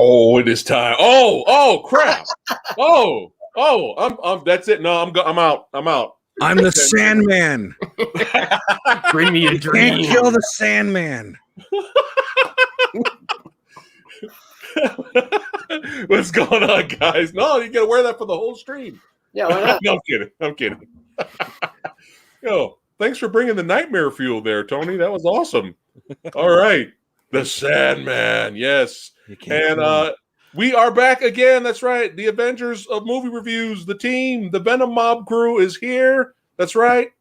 Oh, it is time. Oh, crap. I'm that's it. No, I'm out. I'm the Sandman. Bring me a dream. Can't kill the Sandman. What's going on, guys? No, you gotta wear that for the whole stream. Yeah, why not? No, I'm kidding. Yo, thanks for bringing the nightmare fuel there, Tony. That was awesome. All right. The Sandman, yes. And we are back again. That's right. The Avengers of movie reviews, the team, the Venom Mob crew is here. That's right.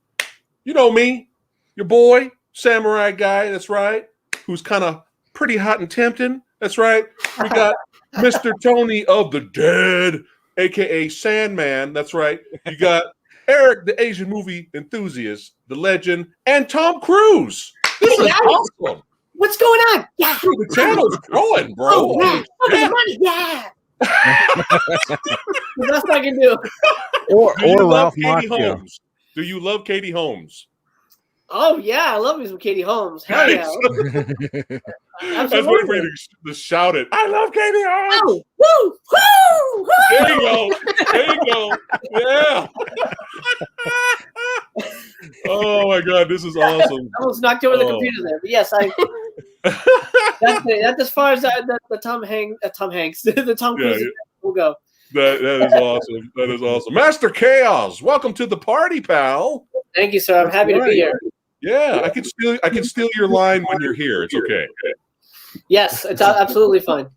You know me, your boy, Samurai Guy. That's right. Who's kind of pretty hot and tempting. That's right. We got Mr. Tony of the Dead, a.k.a. Sandman. That's right. You got Eric, the Asian movie enthusiast, the legend, and Tom Cruise. This is awesome. What's going on? Yeah. Dude, the channel's growing, bro. Oh, yeah. Yeah. Money. Yeah. The best I can do. Or Ralph Katie Macchio. Holmes? Do you love Katie Holmes? Oh, yeah. I love me some Katie Holmes. Hell yeah. I was waiting for you to shout it. I love Katie Holmes. Oh, woo, woo, woo. There you go. There you go. Yeah. Oh my God, this is awesome. I almost knocked over the computer there, but yes, that's as far as the Tom Hanks, the Tom Cruise will go. That is awesome. That is awesome. Master Chaos, welcome to the party, pal. Thank you, sir. I'm happy to be here. Yeah, I can steal your line when you're here. It's okay. Yes, it's absolutely fine.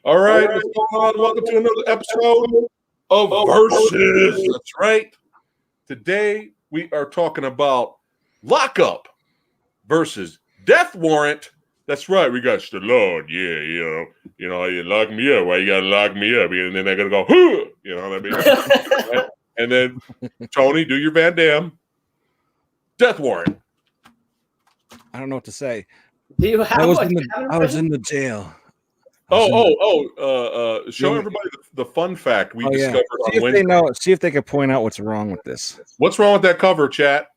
All right, what's going on? Welcome to another episode of Versus. That's right. Today we are talking about Lockup versus Death Warrant. That's right. We got Stallone. Yeah, you know, you lock me up. Why you gotta lock me up? And then they're gonna go, huh! You know what I mean? And then Tony, do your Van Damme. Death Warrant. I don't know what to say. Do you have I was in the jail. Show everybody the fun fact we discovered on Wednesday. See if they can point out what's wrong with this. What's wrong with that cover, chat?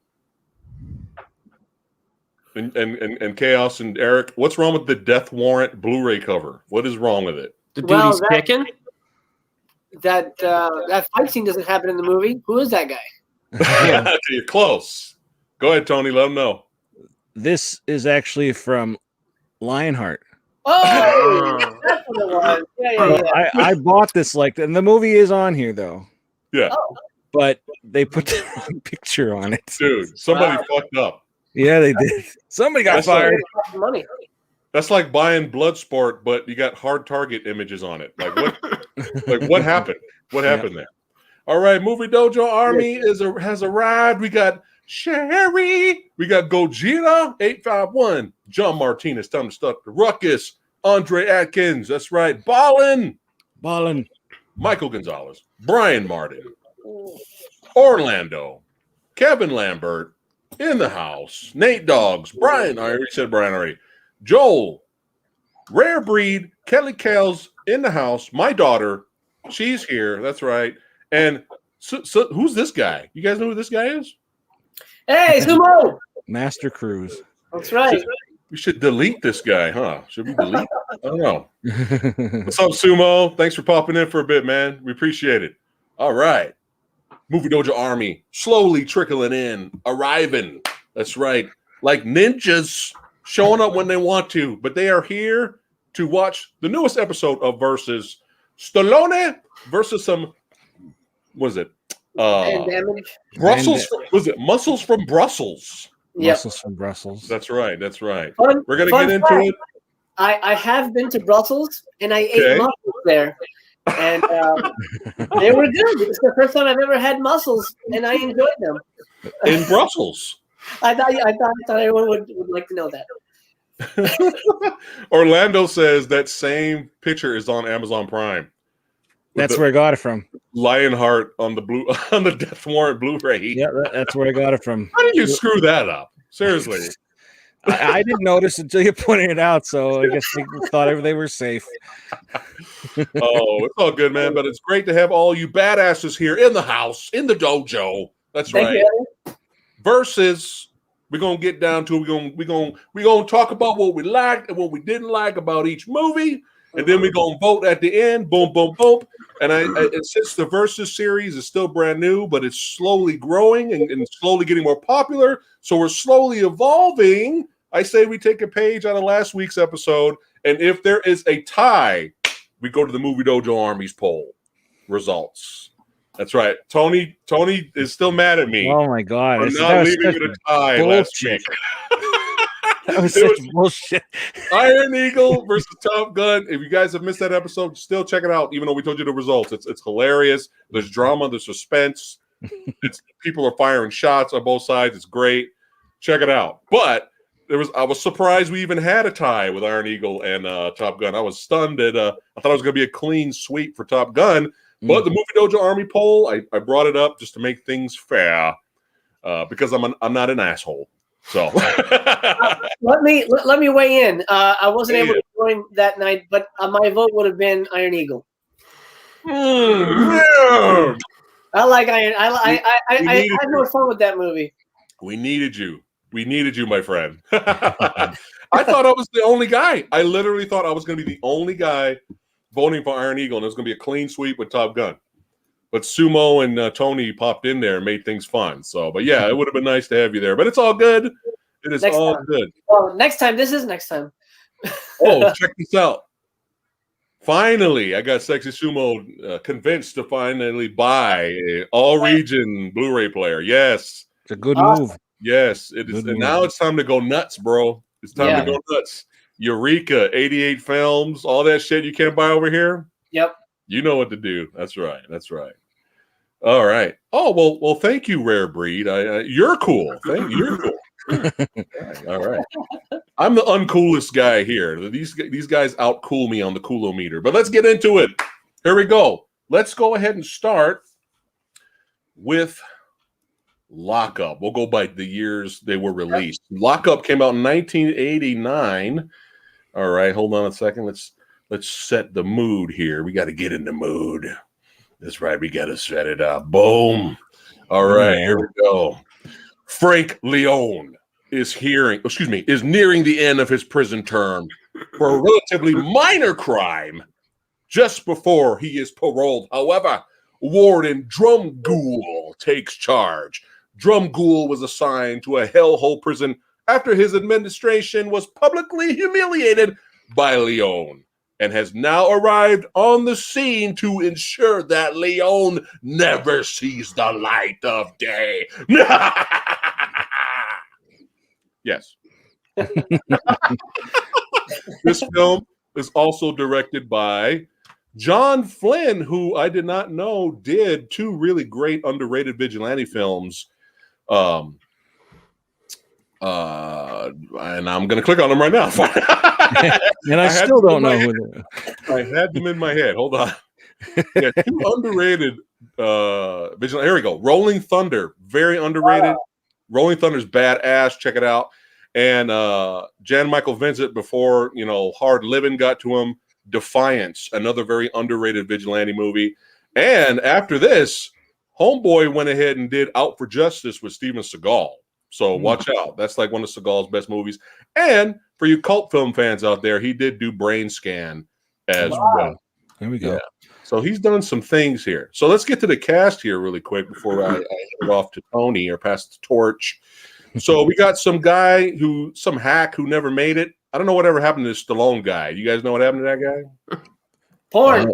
And Chaos and Eric, what's wrong with the Death Warrant Blu-ray cover? What is wrong with it? The dude he's kicking? That fight scene doesn't happen in the movie. Who is that guy? Yeah, you're close. Go ahead, Tony. Let him know. This is actually from Lionheart. Oh, that's what it was. Yeah. I bought this and the movie is on here though. Yeah. But they put the wrong picture on it. Dude, somebody fucked up. Yeah, they did. Somebody got fired. Money. That's like buying Bloodsport, but you got hard target images on it. Like what? What happened? What happened there? All right, Movie Dojo Army has arrived. We got Sherry. We got Gojira 851. John Martinez, Tom Stuck, the Ruckus, Andre Atkins. That's right. Ballin. Michael Gonzalez, Brian Martin, Orlando, Kevin Lambert in the house. Nate Dogs, Brian. I already said Brian already. Joel, Rare Breed, Kelly Kales in the house. My daughter, she's here. That's right. And so who's this guy? You guys know who this guy is? Hey, Sumo. Master Cruise. That's right. We should delete this guy, huh? Should we delete? I don't know. What's up, Sumo? Thanks for popping in for a bit, man. We appreciate it. All right. Movie Dojo Army slowly trickling in, arriving. That's right. Like ninjas showing up when they want to, but they are here to watch the newest episode of Versus. Stallone versus some, what is it? Brussels. Was it Muscles from Brussels? Yep. Muscles from Brussels. That's right. That's right. We're going to get into it. I have been to Brussels and I ate mussels there. And they were good. It's the first time I've ever had mussels and I enjoyed them. In Brussels. I thought everyone would like to know that. Orlando says that same picture is on Amazon Prime. That's where I got it from. Lionheart on the Death Warrant Blu-ray. Yeah, that's where I got it from. How did you screw that up? Seriously. I didn't notice until you pointed it out, so I guess they thought they were safe. It's all good, man. But it's great to have all you badasses here in the house, in the dojo. That's right. You. Versus, we're gonna get down to we're gonna talk about what we liked and what we didn't like about each movie. and then we go and vote at the end. Boom, boom, boom. And since the Versus series is still brand new, but it's slowly growing and slowly getting more popular, so we're slowly evolving. I say we take a page out of last week's episode, and if there is a tie, we go to the Movie Dojo Army's poll results. That's right. Tony is still mad at me. Oh my God! I'm not leaving with a tie last week. That was such bullshit. Iron Eagle versus Top Gun. If you guys have missed that episode, still check it out. Even though we told you the results, it's hilarious. There's drama, there's suspense. People are firing shots on both sides. It's great. Check it out. But I was surprised we even had a tie with Iron Eagle and Top Gun. I was stunned that I thought it was going to be a clean sweep for Top Gun. But the Movie Dojo Army poll, I brought it up just to make things fair because I'm not an asshole. So let me weigh in. I wasn't able to join that night, but my vote would have been Iron Eagle. I like Iron. I had more fun with that movie. We needed you. We needed you, my friend. I thought I was the only guy. I literally thought I was going to be the only guy voting for Iron Eagle, and it was going to be a clean sweep with Top Gun. But Sumo and Tony popped in there and made things fun. So, but yeah, it would have been nice to have you there. But it's all good. It is all good. Well, next time. This is next time. Oh, check this out. Finally, I got Sexy Sumo convinced to finally buy an all-region Blu-ray player. Yes. It's a good move. Yes, it is. And now it's time to go nuts, bro. It's time to go nuts. Eureka, 88 films, all that shit you can't buy over here. Yep. You know what to do. That's right. That's right. All right. Oh, well, thank you, Rare Breed. You're cool. Thank you. You're cool. All right. I'm the uncoolest guy here. These guys outcool me on the coolometer. But let's get into it. Here we go. Let's go ahead and start with Lockup. We'll go by the years they were released. Lockup came out in 1989. All right, hold on a second. Let's set the mood here. We got to get in the mood. That's right. We got to set it up. Boom. All right, here we go. Frank Leone is nearing the end of his prison term for a relatively minor crime just before he is paroled. However, Warden Drumgoole takes charge. Drumgoole was assigned to a hellhole prison after his administration was publicly humiliated by Leone and has now arrived on the scene to ensure that Leone never sees the light of day. Yes. This film is also directed by John Flynn, who I did not know did two really great underrated vigilante films. And I'm going to click on them right now. And I still don't know who they are. I had them in my head. Hold on. Yeah, two underrated vigilante. Here we go. Rolling Thunder, very underrated. Wow. Rolling Thunder's badass. Check it out. And Jan Michael Vincent, before Hard Living got to him. Defiance, another very underrated vigilante movie. And after this, Homeboy went ahead and did Out for Justice with Steven Seagal. So watch out. That's like one of Seagal's best movies. And for you cult film fans out there, he did do Brain Scan as well. There we go. Yeah. So he's done some things here. So let's get to the cast here really quick before I hand it off to Tony or pass the torch. So we got some hack who never made it. I don't know whatever happened to this Stallone guy. You guys know what happened to that guy? Porn.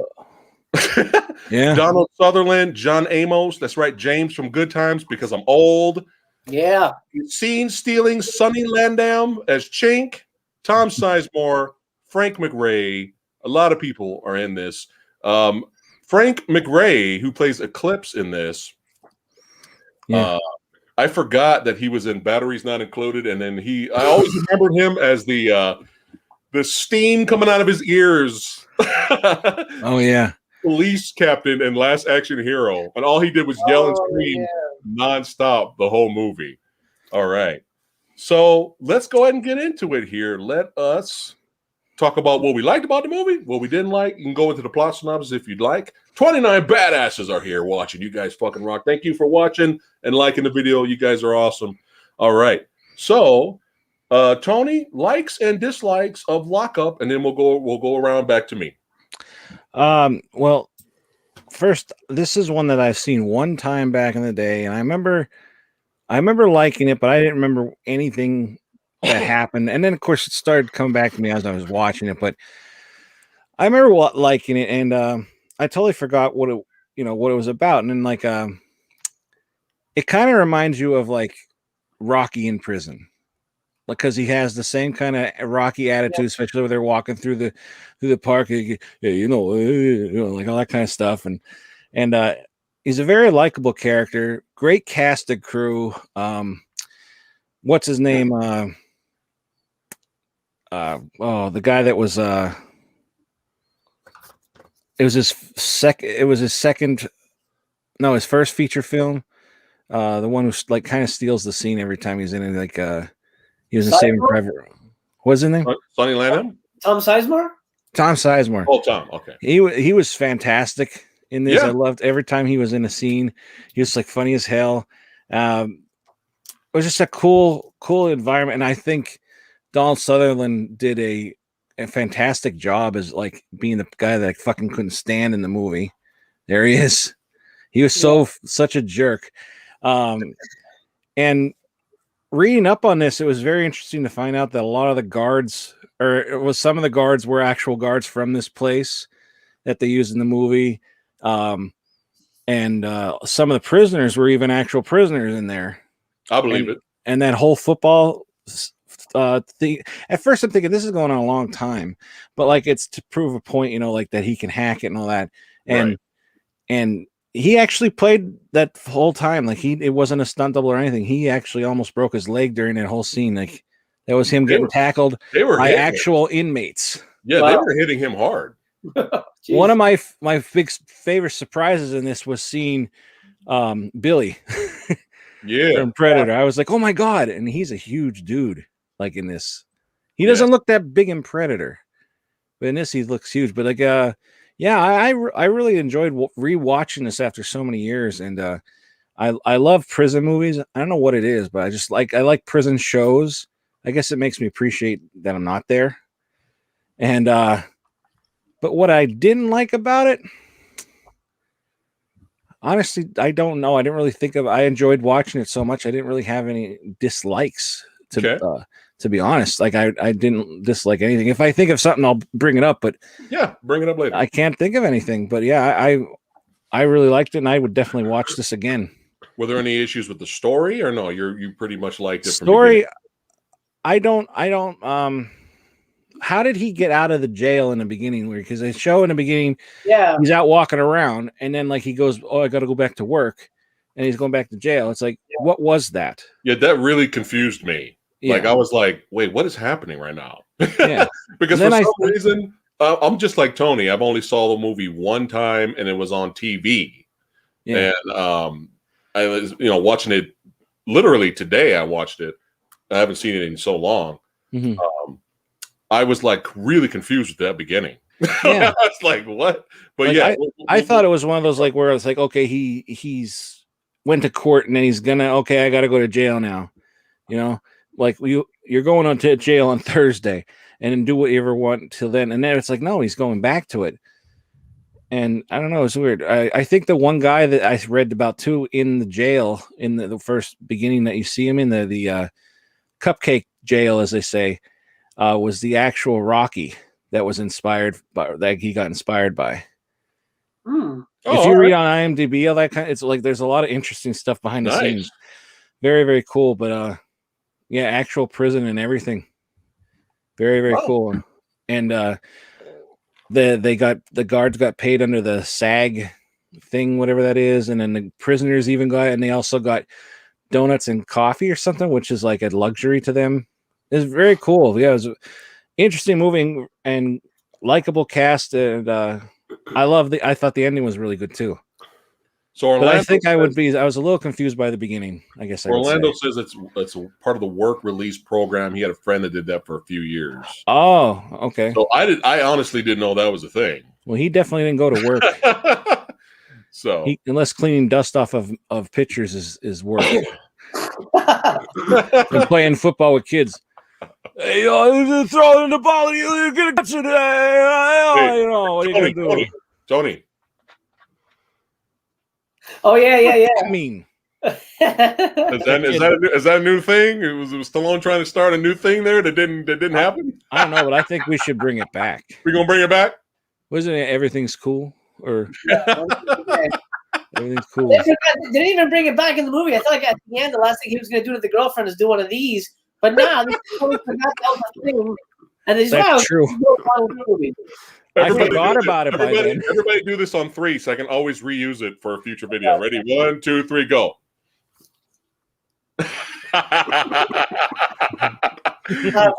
Yeah. Donald Sutherland, John Amos. That's right, James from Good Times, because I'm old. Yeah. Scene stealing Sonny Landau as Chink, Tom Sizemore, Frank McRae. A lot of people are in this. Frank McRae, who plays Eclipse in this. Yeah. I forgot that he was in Batteries Not Included, and then I always remembered him as the steam coming out of his ears. Oh yeah, police captain and Last Action Hero, and all he did was yell and scream nonstop the whole movie. All right, so let's go ahead and get into it here. Let us talk about what we liked about the movie, what we didn't like. You can go into the plot synopsis if you'd like. 29 badasses are here watching. You guys fucking rock. Thank you for watching and liking the video. You guys are awesome. All right. So Tony, likes and dislikes of Lockup, and then we'll go around back to me. Well, first, this is one that I've seen one time back in the day, and I remember liking it, but I didn't remember anything that happened. And then, of course, it started coming back to me as I was watching it. But I remember liking it, and I totally forgot what it was about. And then, like, it kind of reminds you of like Rocky in prison, because he has the same kind of Rocky attitude, especially when they're walking through the park. Yeah, like all that kind of stuff, and he's a very likable character. Great casted crew. What's his name? The guy that was his first feature film. The one who like kind of steals the scene every time he's in it. Like he was in Saving Private. What's his name? Sonny Landham? Tom Sizemore? Tom Sizemore. Oh, Tom. Okay. He was fantastic in this. Yeah. I loved every time he was in a scene. He was like funny as hell. It was just a cool environment, and I think Donald Sutherland did a fantastic job as like being the guy that I fucking couldn't stand in the movie. There he is. He was such a jerk. And reading up on this, it was very interesting to find out that a lot of the guards, some of the guards were actual guards from this place that they used in the movie. And some of the prisoners were even actual prisoners in there. I believe it. And that whole football thing, at first I'm thinking this is going on a long time, but like it's to prove a point, like that he can hack it and all that. And he actually played that whole time. Like it wasn't a stunt double or anything. He actually almost broke his leg during that whole scene. Like that was him getting tackled by actual inmates. Yeah, wow. They were hitting him hard. One of my big favorite surprises in this was seeing Billy from Predator. I was like, oh my God. And he's a huge dude. Like in this, he doesn't look that big in Predator, but in this, he looks huge. But like, I really enjoyed rewatching this after so many years, and I love prison movies. I don't know what it is, but I like prison shows. I guess it makes me appreciate that I'm not there. And but what I didn't like about it, honestly, I don't know. I didn't really think of. I enjoyed watching it so much. I didn't really have any dislikes to be honest. Like I didn't dislike anything. If I think of something, I'll bring it up. But bring it up later. I can't think of anything. But yeah, I really liked it, and I would definitely watch this again. Were there any issues with the story, or no? You pretty much liked it. Story, I don't. How did he get out of the jail in the beginning? Because they show in the beginning, he's out walking around, and then like he goes, "Oh, I got to go back to work," and he's going back to jail. It's like, what was that? Yeah, that really confused me. Yeah. Like I was like, wait, what is happening right now? Yeah. Because for some reason, I'm just like Tony. I've only saw the movie one time, and it was on TV. Yeah. And I was, watching it literally today. I watched it. I haven't seen it in so long. Mm-hmm. I was like really confused with that beginning. Yeah. I was like, what? But like, I thought it was one of those like where it's like, okay, he's went to court and then he's gonna, okay, I got to go to jail now. Like you're going on to jail on Thursday and then do what you ever want till then. And then it's like, no, he's going back to it. And I don't know, it's weird. I think the one guy that I read about too in the jail in the first beginning that you see him in the cupcake jail, as they say, was the actual Rocky that was inspired by that he got inspired by. If you read on IMDb, all that kind of, it's like there's a lot of interesting stuff behind the scenes. Very, very cool. But yeah, actual prison and everything. Very, very cool. And the guards got paid under the SAG thing, whatever that is, and then the prisoners even got, and they also got donuts and coffee or something, which is like a luxury to them. It's very cool. Yeah, it was interesting, moving, and likable cast, and I thought the ending was really good too. So Orlando, but I think I was a little confused by the beginning. I guess Orlando says it's part of the work release program. He had a friend that did that for a few years. Oh, okay. So I honestly didn't know that was a thing. Well, he definitely didn't go to work. So unless cleaning dust off of pictures is work. And playing football with kids. Hey, throw it in the ball. You're gonna catch it. You know what are you gonna do? Tony. Oh yeah. I mean, Is that a new thing? Was Stallone trying to start a new thing there that didn't happen? I don't know, but I think we should bring it back. We gonna bring it back? Wasn't it Everything's Cool? Or Everything's Cool? They didn't even bring it back in the movie. I thought like at the end, the last thing he was going to do to the girlfriend is do one of these. But now, this is totally forgot that was a thing. And That's true. I forgot about it by then. Everybody do this on 3 so I can always reuse it for a future video. Ready? 1, 2, 3, go.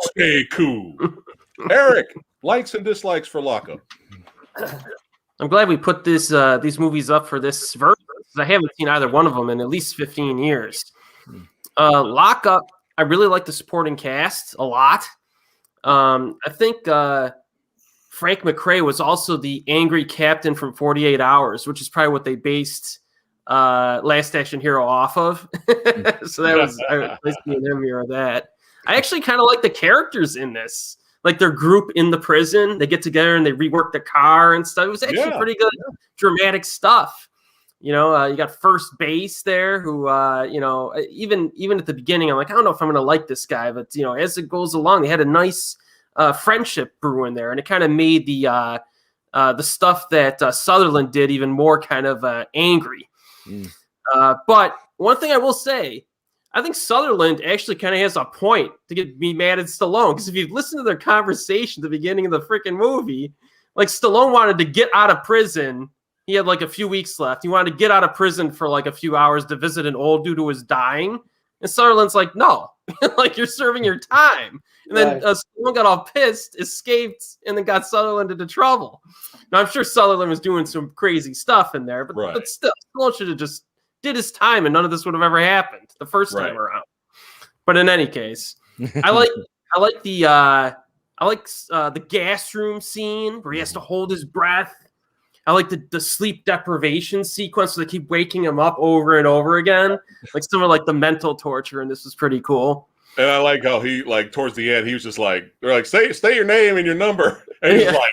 Stay cool. Eric, likes and dislikes for Lockup. I'm glad we put these movies up for this version. I haven't seen either one of them in at least 15 years. Lockup, I really like the supporting cast a lot. I think Frank McRae was also the angry captain from 48 Hours, which is probably what they based Last Action Hero off of. So that was nice seeing him mirror that. I actually kind of like the characters in this. Like their group in the prison, they get together and they rework the car and stuff. It was actually pretty good, dramatic stuff. You know, you got First Base there, who, you know, even at the beginning, I'm like, I don't know if I'm going to like this guy, but you know, as it goes along, they had a nice friendship brewing there, and it kind of made the stuff that Sutherland did even more kind of angry. But one thing I will say, I think Sutherland actually kind of has a point to get me mad at Stallone, because if you listen to their conversation at the beginning of the freaking movie, like Stallone wanted to get out of prison. He had like a few weeks left. He wanted to get out of prison for like a few hours to visit an old dude who was dying. And Sutherland's like, no, like you're serving your time. And then Stallone got all pissed, escaped, and then got Sutherland into trouble. Now, I'm sure Sutherland was doing some crazy stuff in there, but still, Stallone should have just did his time and none of this would have ever happened the first time around. But in any case, I like the gas room scene where he has to hold his breath. I like the sleep deprivation sequence, so they keep waking him up over and over again. Like some of like the mental torture, and this was pretty cool. And I like how he, like, towards the end, he was just like, they're like, say your name and your number. And he's like,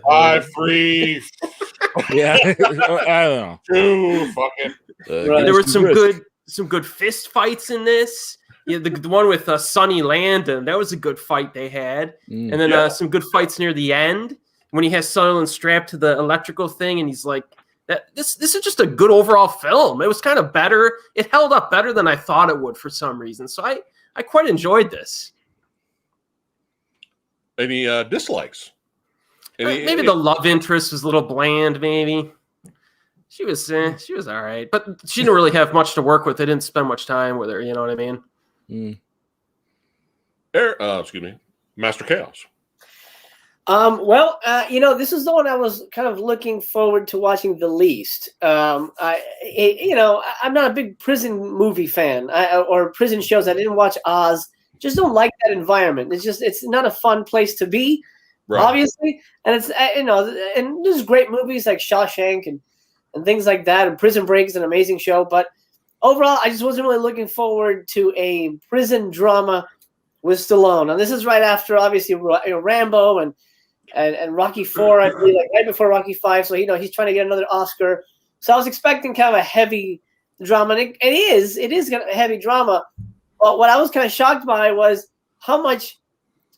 5, 3. Yeah. I don't know. 2, fucking. There were some good fist fights in this. Yeah, the one with Sonny Landon, that was a good fight they had. And then some good fights near the end when he has Sutherland strapped to the electrical thing, and he's like, this is just a good overall film. It was kind of better. It held up better than I thought it would for some reason. So I quite enjoyed this. Any dislikes? Maybe the love interest was a little bland, maybe. She was all right, but she didn't really have much to work with. They didn't spend much time with her. You know what I mean? Excuse me, Master Chaos. Well, you know, this is the one I was kind of looking forward to watching the least. I'm not a big prison movie fan or prison shows. I didn't watch Oz. Just don't like that environment. It's not a fun place to be, obviously. And it's, and there's great movies like Shawshank and things like that. And Prison Break is an amazing show. But overall, I just wasn't really looking forward to a prison drama with Stallone. And this is right after, obviously, Rambo and Rocky IV, I believe, like right before Rocky V. So, he's trying to get another Oscar. So I was expecting kind of a heavy drama. And it is kind of a heavy drama. But what I was kind of shocked by was how much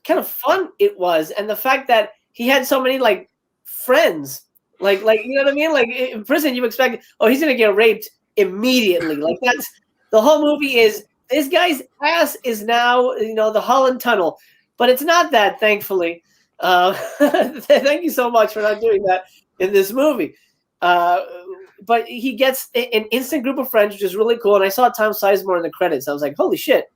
kind of fun it was. And the fact that he had so many, like, friends. Like you know what I mean? Like, in prison, you expect, he's going to get raped immediately. Like, that's the whole movie is, this guy's ass is now, the Holland Tunnel. But it's not that, thankfully. Thank you so much for not doing that in this movie. But he gets an instant group of friends, which is really cool. And I saw Tom Sizemore in the credits. I was like, holy shit.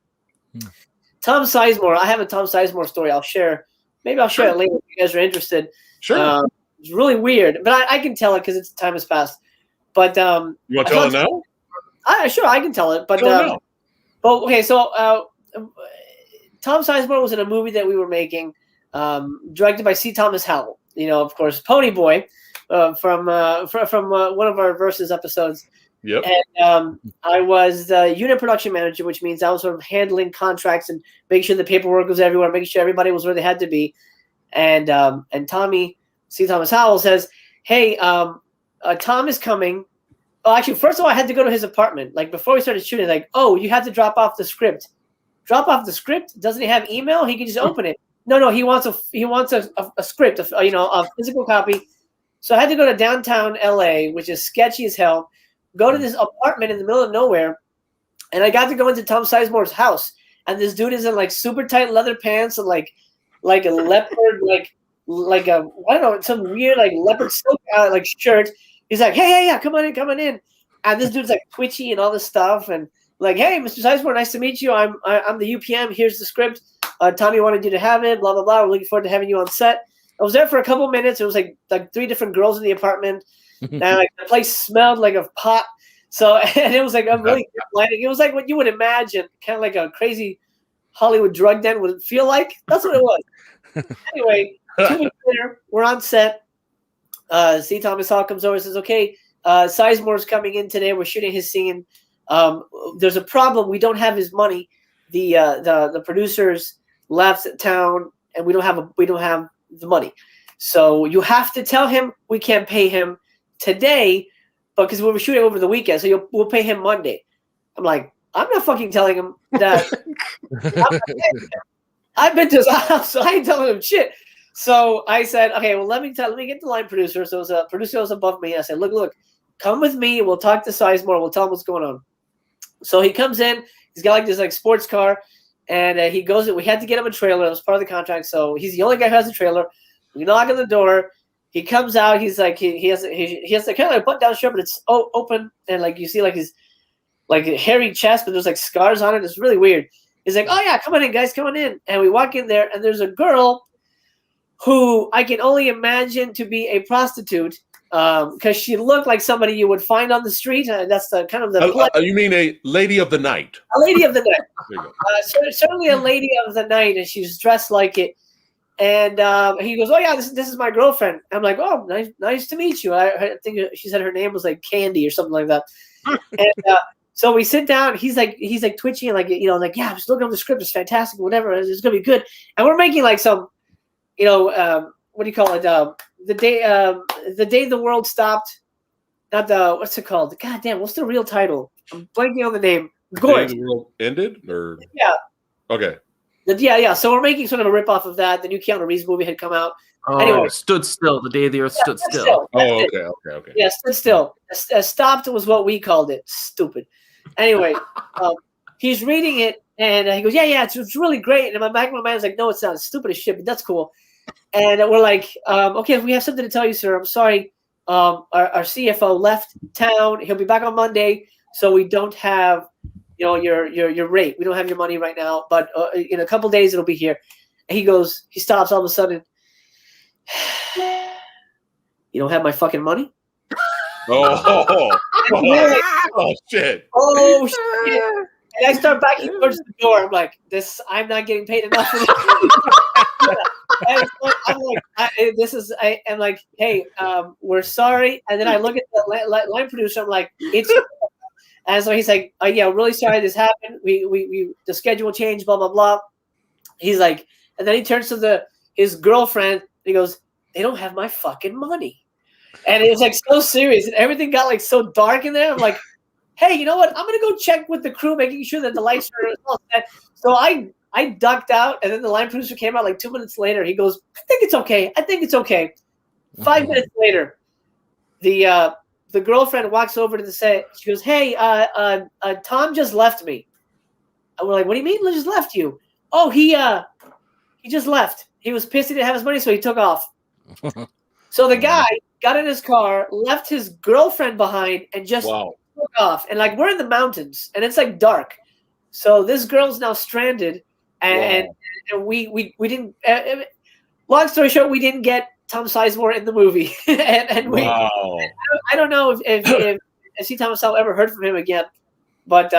Tom Sizemore. I have a Tom Sizemore story I'll share. Maybe I'll share it later if you guys are interested. Sure. It's really weird, but I can tell it because time has passed. But you want to tell it now? Sure, I can tell it. But okay, so Tom Sizemore was in a movie that we were making, directed by C. Thomas Howell. Of course, Pony Boy from one of our Versus episodes. Yep. And I was the unit production manager, which means I was sort of handling contracts and making sure the paperwork was everywhere, making sure everybody was where they had to be. And Tommy, C. Thomas Howell says, "Hey, Tom is coming." Oh, actually, first of all, I had to go to his apartment. Like before we started shooting, like, "Oh, you have to drop off the script." Drop off the script? Doesn't he have email? He can just open it. No, he wants a script, a physical copy. So I had to go to downtown LA, which is sketchy as hell. Go to this apartment in the middle of nowhere, and I got to go into Tom Sizemore's house. And this dude is in like super tight leather pants and like a leopard, like a I don't know, some weird like leopard silk like shirt. He's like, hey, yeah, come on in. And this dude's like twitchy and all this stuff, and like, hey, Mr. Sizemore, nice to meet you. I'm the UPM. Here's the script. Tommy wanted you to have it. Blah blah blah. We're looking forward to having you on set. I was there for a couple minutes. It was like 3 different girls in the apartment, and like the place smelled like a pot. So and it was like a really good lighting. It was like what you would imagine, kind of like a crazy Hollywood drug den would feel like. That's what it was. Anyway, 2 weeks later, we're on set. C. Thomas Hall comes over and says, "Okay, Sizemore's coming in today. We're shooting his scene. There's a problem. We don't have his money. The producers left town, and we don't have the money. So you have to tell him we can't pay him today, because we were shooting over the weekend. So we'll pay him Monday." I'm like, I'm not fucking telling him that. I've been to his house, so I ain't telling him shit. So I said, okay, well, let me get the line producer. So it was a producer that was above me. I said, look, come with me. We'll talk to Sizemore. We'll tell him what's going on. So he comes in. He's got like this like sports car, and he goes. We had to get him a trailer. It was part of the contract. So he's the only guy who has a trailer. We knock on the door. He comes out. He's like he has like kind of like a button down shirt, but it's open, and like you see like his like hairy chest, but there's like scars on it. It's really weird. He's like, "Oh yeah, come on in, guys, come on in." And we walk in there, and there's a girl who I can only imagine to be a prostitute, because she looked like somebody you would find on the street. That's the kind of the. You mean a lady of the night? A lady of the night. There you go. Certainly a lady of the night, and she's dressed like it. And he goes, "Oh yeah, this is my girlfriend." I'm like, "Oh, nice to meet you." I think she said her name was like Candy or something like that. And so we sit down. He's like twitchy and like yeah, I'm just looking at the script. It's fantastic. Whatever, it's gonna be good. And we're making like some. What do you call it? The day the world stopped. Not what's it called? God damn, what's the real title? I'm blanking on the name. Gorge. The world ended, or yeah. Okay. Yeah. So we're making sort of a ripoff of that. The new Keanu Reeves movie had come out. Oh, anyway, Stood Still. The Day the Earth Stood Still. Oh, okay. Yeah, Stood Still. Stopped was what we called it. Stupid. Anyway, he's reading it, and he goes, yeah, it's really great. And in my back of my mind is like, no, it's not. It's stupid as shit, but that's cool. And we're like, okay, we have something to tell you, sir. I'm sorry. Our CFO left town. He'll be back on Monday, so we don't have, your rate. We don't have your money right now, but in a couple days it'll be here. And he stops all of a sudden. You don't have my fucking money? Oh shit. Oh shit. And I start backing towards the door. I'm like, I'm not getting paid enough for this. And I'm like, I'm like, hey, we're sorry. And then I look at the line producer. I'm like, it's. And so he's like, yeah, really sorry this happened. We the schedule changed. Blah blah blah. He's like, and then he turns to his girlfriend. And he goes, they don't have my fucking money. And it was like so serious, and everything got like so dark in there. I'm like, hey, you know what? I'm gonna go check with the crew, making sure that the lights are all set. So I ducked out, and then the line producer came out like 2 minutes later. He goes, I think it's okay. 5 minutes later, the girlfriend walks over to the set. She goes, hey, Tom just left me. And we're like, what do you mean? He just left you? Oh, he just left. He was pissed he didn't have his money, so he took off. So the guy got in his car, left his girlfriend behind, and just took off. And like we're in the mountains, and it's like dark. So this girl's now stranded, and we didn't. Long story short, we didn't get Tom Sizemore in the movie, and we. I don't know if C. Thomas Howell ever heard from him again, but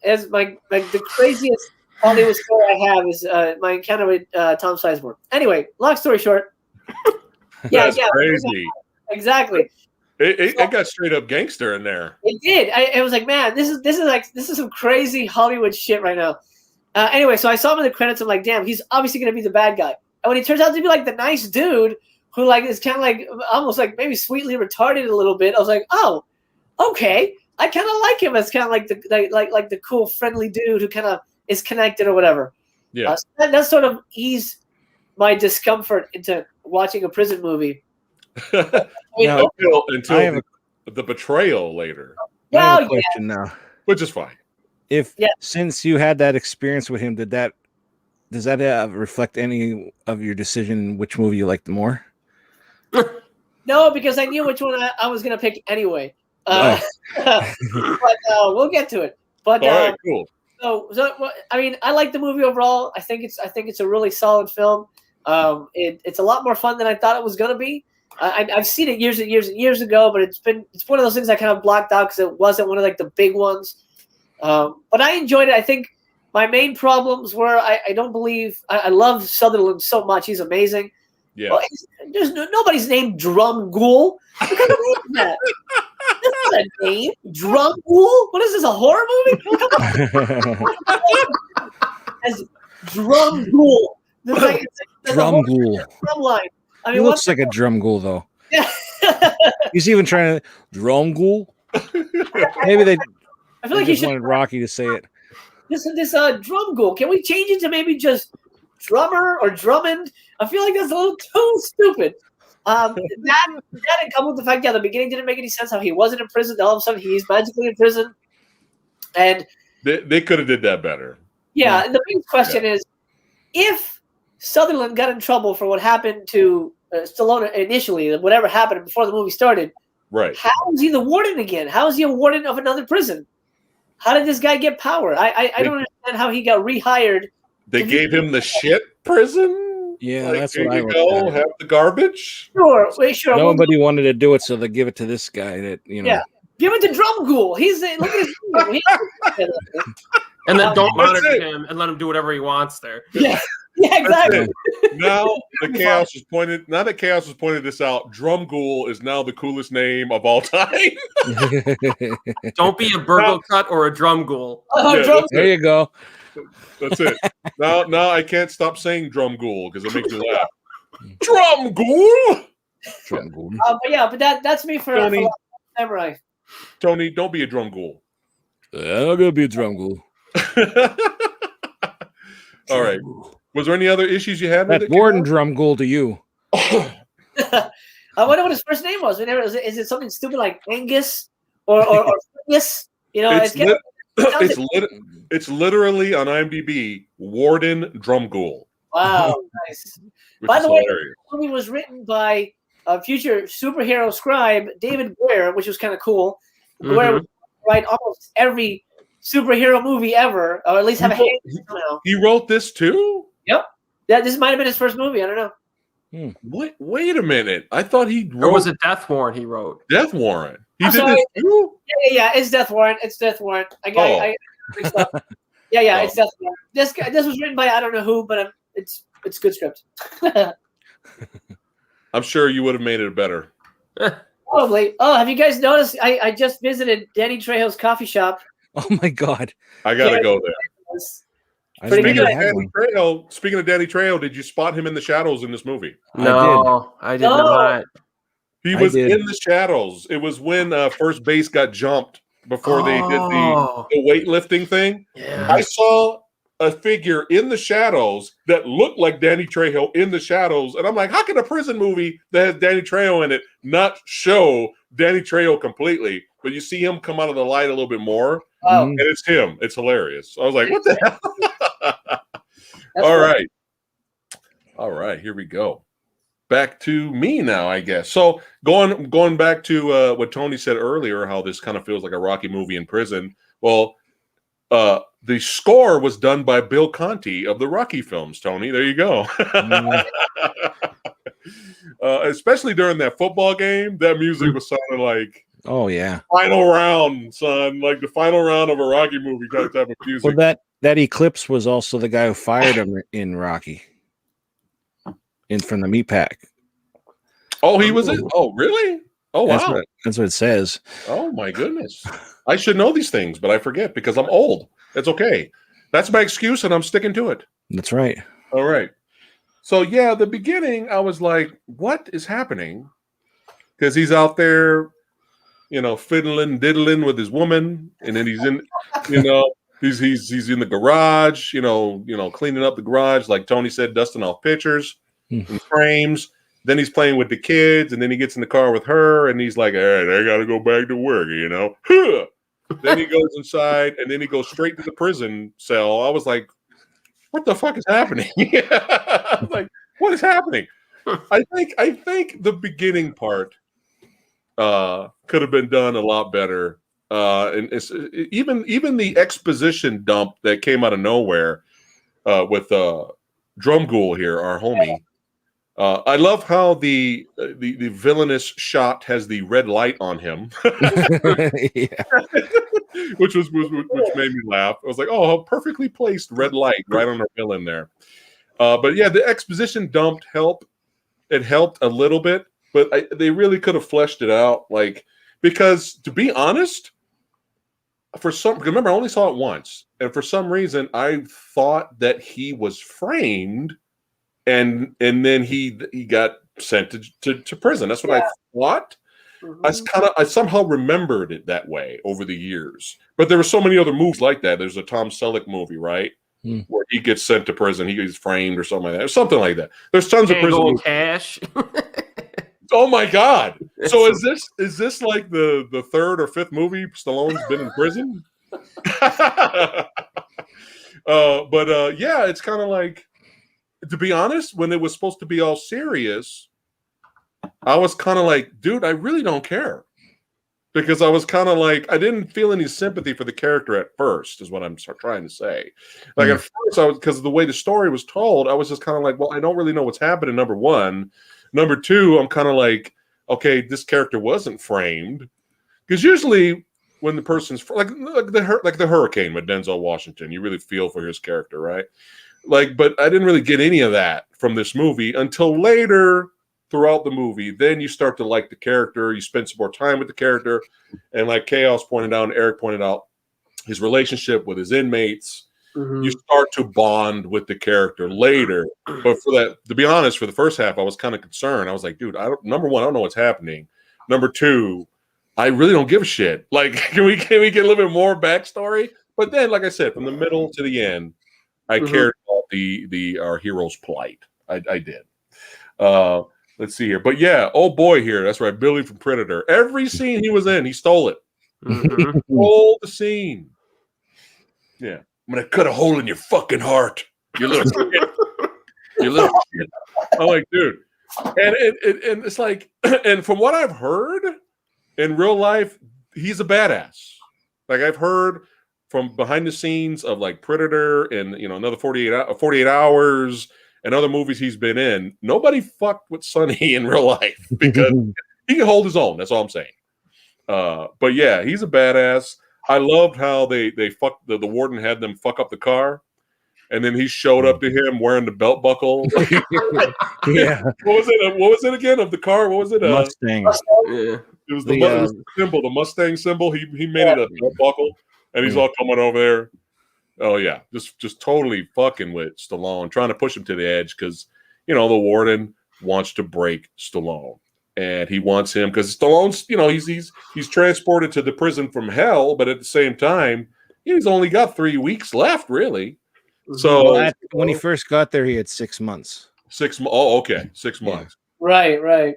as the craziest Hollywood story I have is my encounter with Tom Sizemore. Anyway, long story short. That's crazy. Exactly. It got straight up gangster in there. It did. I was like, man, this is some crazy Hollywood shit right now. Anyway, so I saw him in the credits. I'm like, damn, he's obviously gonna be the bad guy. And when he turns out to be like the nice dude who like is kind of like almost like maybe sweetly retarded a little bit, I was like, oh, okay. I kind of like him as kind of like the cool friendly dude who kind of is connected or whatever. Yeah, so that sort of eased my discomfort into watching a prison movie. until the betrayal later. I have a question now, which is fine. Since you had that experience with him, does that reflect any of your decision which movie you liked more? No, because I knew which one I was going to pick anyway. But we'll get to it. But all right, cool. So I mean, I like the movie overall. I think it's a really solid film. It's a lot more fun than I thought it was going to be. I've seen it years and years and years ago, but it's one of those things I kind of blocked out because it wasn't one of like the big ones. But I enjoyed it. I think my main problems were I don't believe I love Sutherland so much. He's amazing. Yeah. Well, there's nobody's named Drum Ghoul. What kind of name is that? That's not a name. Drum Ghoul? What is this, a horror movie? As Drum Ghoul. Drum Ghoul. Drum line. I mean, he looks like a drum ghoul, though. Yeah. He's even trying to drum ghoul. Maybe they. I feel like he just wanted Rocky to say it. This Drum Ghoul. Can we change it to maybe just drummer or Drummond? I feel like that's a little too stupid. That and come with the fact that the beginning didn't make any sense how he wasn't in prison. All of a sudden he's magically in prison, and they could have did that better. Yeah, and the big question is, if Sutherland got in trouble for what happened to Stallone initially, whatever happened before the movie started, right? How is he the warden again? How is he a warden of another prison? How did this guy get power? I don't understand how he got rehired. They gave him the shit prison. Yeah, like, that's what I go have the garbage. Sure. Nobody wanted to do it, so they give it to this guy. That Yeah, give it to Drum Ghoul. He's look at his and then don't monitor him and let him do whatever he wants there. Yeah, exactly. Now the chaos is pointed. Now that chaos has pointed this out, Drum Ghoul is now the coolest name of all time. Don't be a burgle cut or a drum ghoul. There you go. That's it. Now I can't stop saying Drum Ghoul because it makes me laugh. Drum Ghoul. Drum Ghoul. But that's me for Samurai. Tony, don't be a Drum Ghoul. I'm gonna be a Drum Ghoul. All right. Was there any other issues you had with it? Warden Drum Ghoul to you. I wonder what his first name was. Is it something stupid like Angus or Yes? You know, it's literally on IMDb, Warden Drum Ghoul. Wow, nice. By the way, the movie was written by a future superhero scribe, David Guerre, which was kind of cool. Guerre would write almost every superhero movie ever, or at least have a hand somehow. He wrote this too? Yep. Yeah, this might have been his first movie. I don't know. Wait a minute. I thought he wrote. Or was it Death Warrant he wrote? Death Warrant. He did sorry. this too? Yeah, it's Death Warrant. It's Death Warrant. I mixed up. Yeah, it's Death Warrant. This was written by I don't know who, but it's good script. I'm sure you would have made it better. Probably. Oh, have you guys noticed? I just visited Danny Trejo's coffee shop. Oh my God! I gotta go there. Speaking of Danny Trejo, did you spot him in the shadows in this movie? No, I did not. He was in the shadows. It was when first base got jumped before they did the weightlifting thing. Yeah. I saw a figure in the shadows that looked like Danny Trejo in the shadows, and I'm like, how can a prison movie that has Danny Trejo in it not show Danny Trejo completely? But you see him come out of the light a little bit more, and it's him. It's hilarious. I was like, what the hell? All right, here we go. Back to me now, I guess. So going back to what Tony said earlier, how this kind of feels like a Rocky movie in prison. Well, the score was done by Bill Conti of the Rocky films, Tony. There you go. Especially during that football game, that music was sounding like, oh yeah, final round, son, like the final round of a Rocky movie type of music. Well, that Eclipse was also the guy who fired him in Rocky, from the meat pack. Oh, he was it? Oh, really? Oh wow, that's what it says. Oh my goodness, I should know these things, but I forget because I'm old. It's okay. That's my excuse, and I'm sticking to it. That's right. All right. So yeah, the beginning, I was like, "What is happening?" Because he's out there, fiddling, diddling with his woman, and then he's in, he's in the garage, cleaning up the garage, like Tony said, dusting off pictures and frames. Then he's playing with the kids, and then he gets in the car with her, and he's like, "All right, I got to go back to work," Then he goes inside, and then he goes straight to the prison cell. I was like, "What the fuck is happening?" I was like, "What is happening?" I think the beginning part could have been done a lot better. And it's, even the exposition dump that came out of nowhere with Drum Ghoul here, our homie. I love how the villainous shot has the red light on him, which made me laugh. I was like, "Oh, a perfectly placed red light right on our villain there." But yeah, the exposition dump helped. It helped a little bit, but they really could have fleshed it out, because to be honest, remember I only saw it once, and for some reason I thought that he was framed. And then he got sent to prison. That's what I thought. Mm-hmm. I somehow remembered it that way over the years. But there were so many other movies like that. There's a Tom Selleck movie, right, where he gets sent to prison. He gets framed or something like that, or something like that. There's tons of prison movies. Cash. Oh my God! So is this like the third or fifth movie Stallone's been in prison? Yeah, it's kind of like. To be honest, when it was supposed to be all serious, I was kind of like, dude, I really don't care. Because I was kind of like, I didn't feel any sympathy for the character at first, is what I'm trying to say. Like at first, because of the way the story was told, I was just kind of like, well, I don't really know what's happening, number one. Number two, I'm kind of like, okay, this character wasn't framed. Because usually when the person's, like the Hurricane with Denzel Washington, you really feel for his character, right? But I didn't really get any of that from this movie until later throughout the movie. Then you start to like the character. You spend some more time with the character. And like Chaos pointed out and Eric pointed out, his relationship with his inmates, you start to bond with the character later. But to be honest, for the first half, I was kind of concerned. I was like, dude, number one, I don't know what's happening. Number two, I really don't give a shit. Like, can we get a little bit more backstory? But then, like I said, from the middle to the end, I cared about our hero's plight. I did. Let's see here. But yeah, oh boy here. That's right. Billy from Predator. Every scene he was in, he stole it. Stole the scene. Yeah. I'm going to cut a hole in your fucking heart. You little shit. You little shit. I'm like, dude. And it's like, and from what I've heard in real life, he's a badass. Like I've heard from behind the scenes of like Predator and another 48 Hours and other movies he's been in, nobody fucked with Sonny in real life because he can hold his own. That's all I'm saying. But yeah, he's a badass. I loved how they fucked the warden had them fuck up the car, and then he showed up to him wearing the belt buckle. Yeah. What was it again of the car? What was it? Mustang. Yeah. It was the symbol, the Mustang symbol. He made it a belt buckle. And he's all coming over there. Oh, yeah. Just totally fucking with Stallone, trying to push him to the edge because, the warden wants to break Stallone. And he wants him because Stallone's, he's transported to the prison from hell. But at the same time, he's only got 3 weeks left, really. So when he first got there, he had 6 months. 6 months. Oh, okay. 6 months. Right.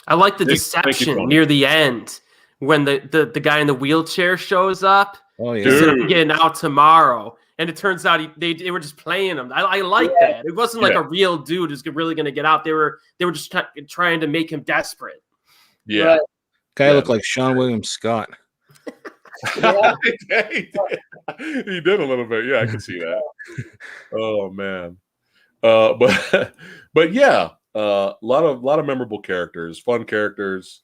I like the deception near the end. When the guy in the wheelchair shows up, instead of getting out tomorrow, and it turns out they were just playing him. I like that. It wasn't like a real dude who's really going to get out. They were just trying to make him desperate. Yeah, right. Guy looked like Sean William Scott. He did a little bit. Yeah, I can see that. Oh man, but yeah, a lot of memorable characters, fun characters.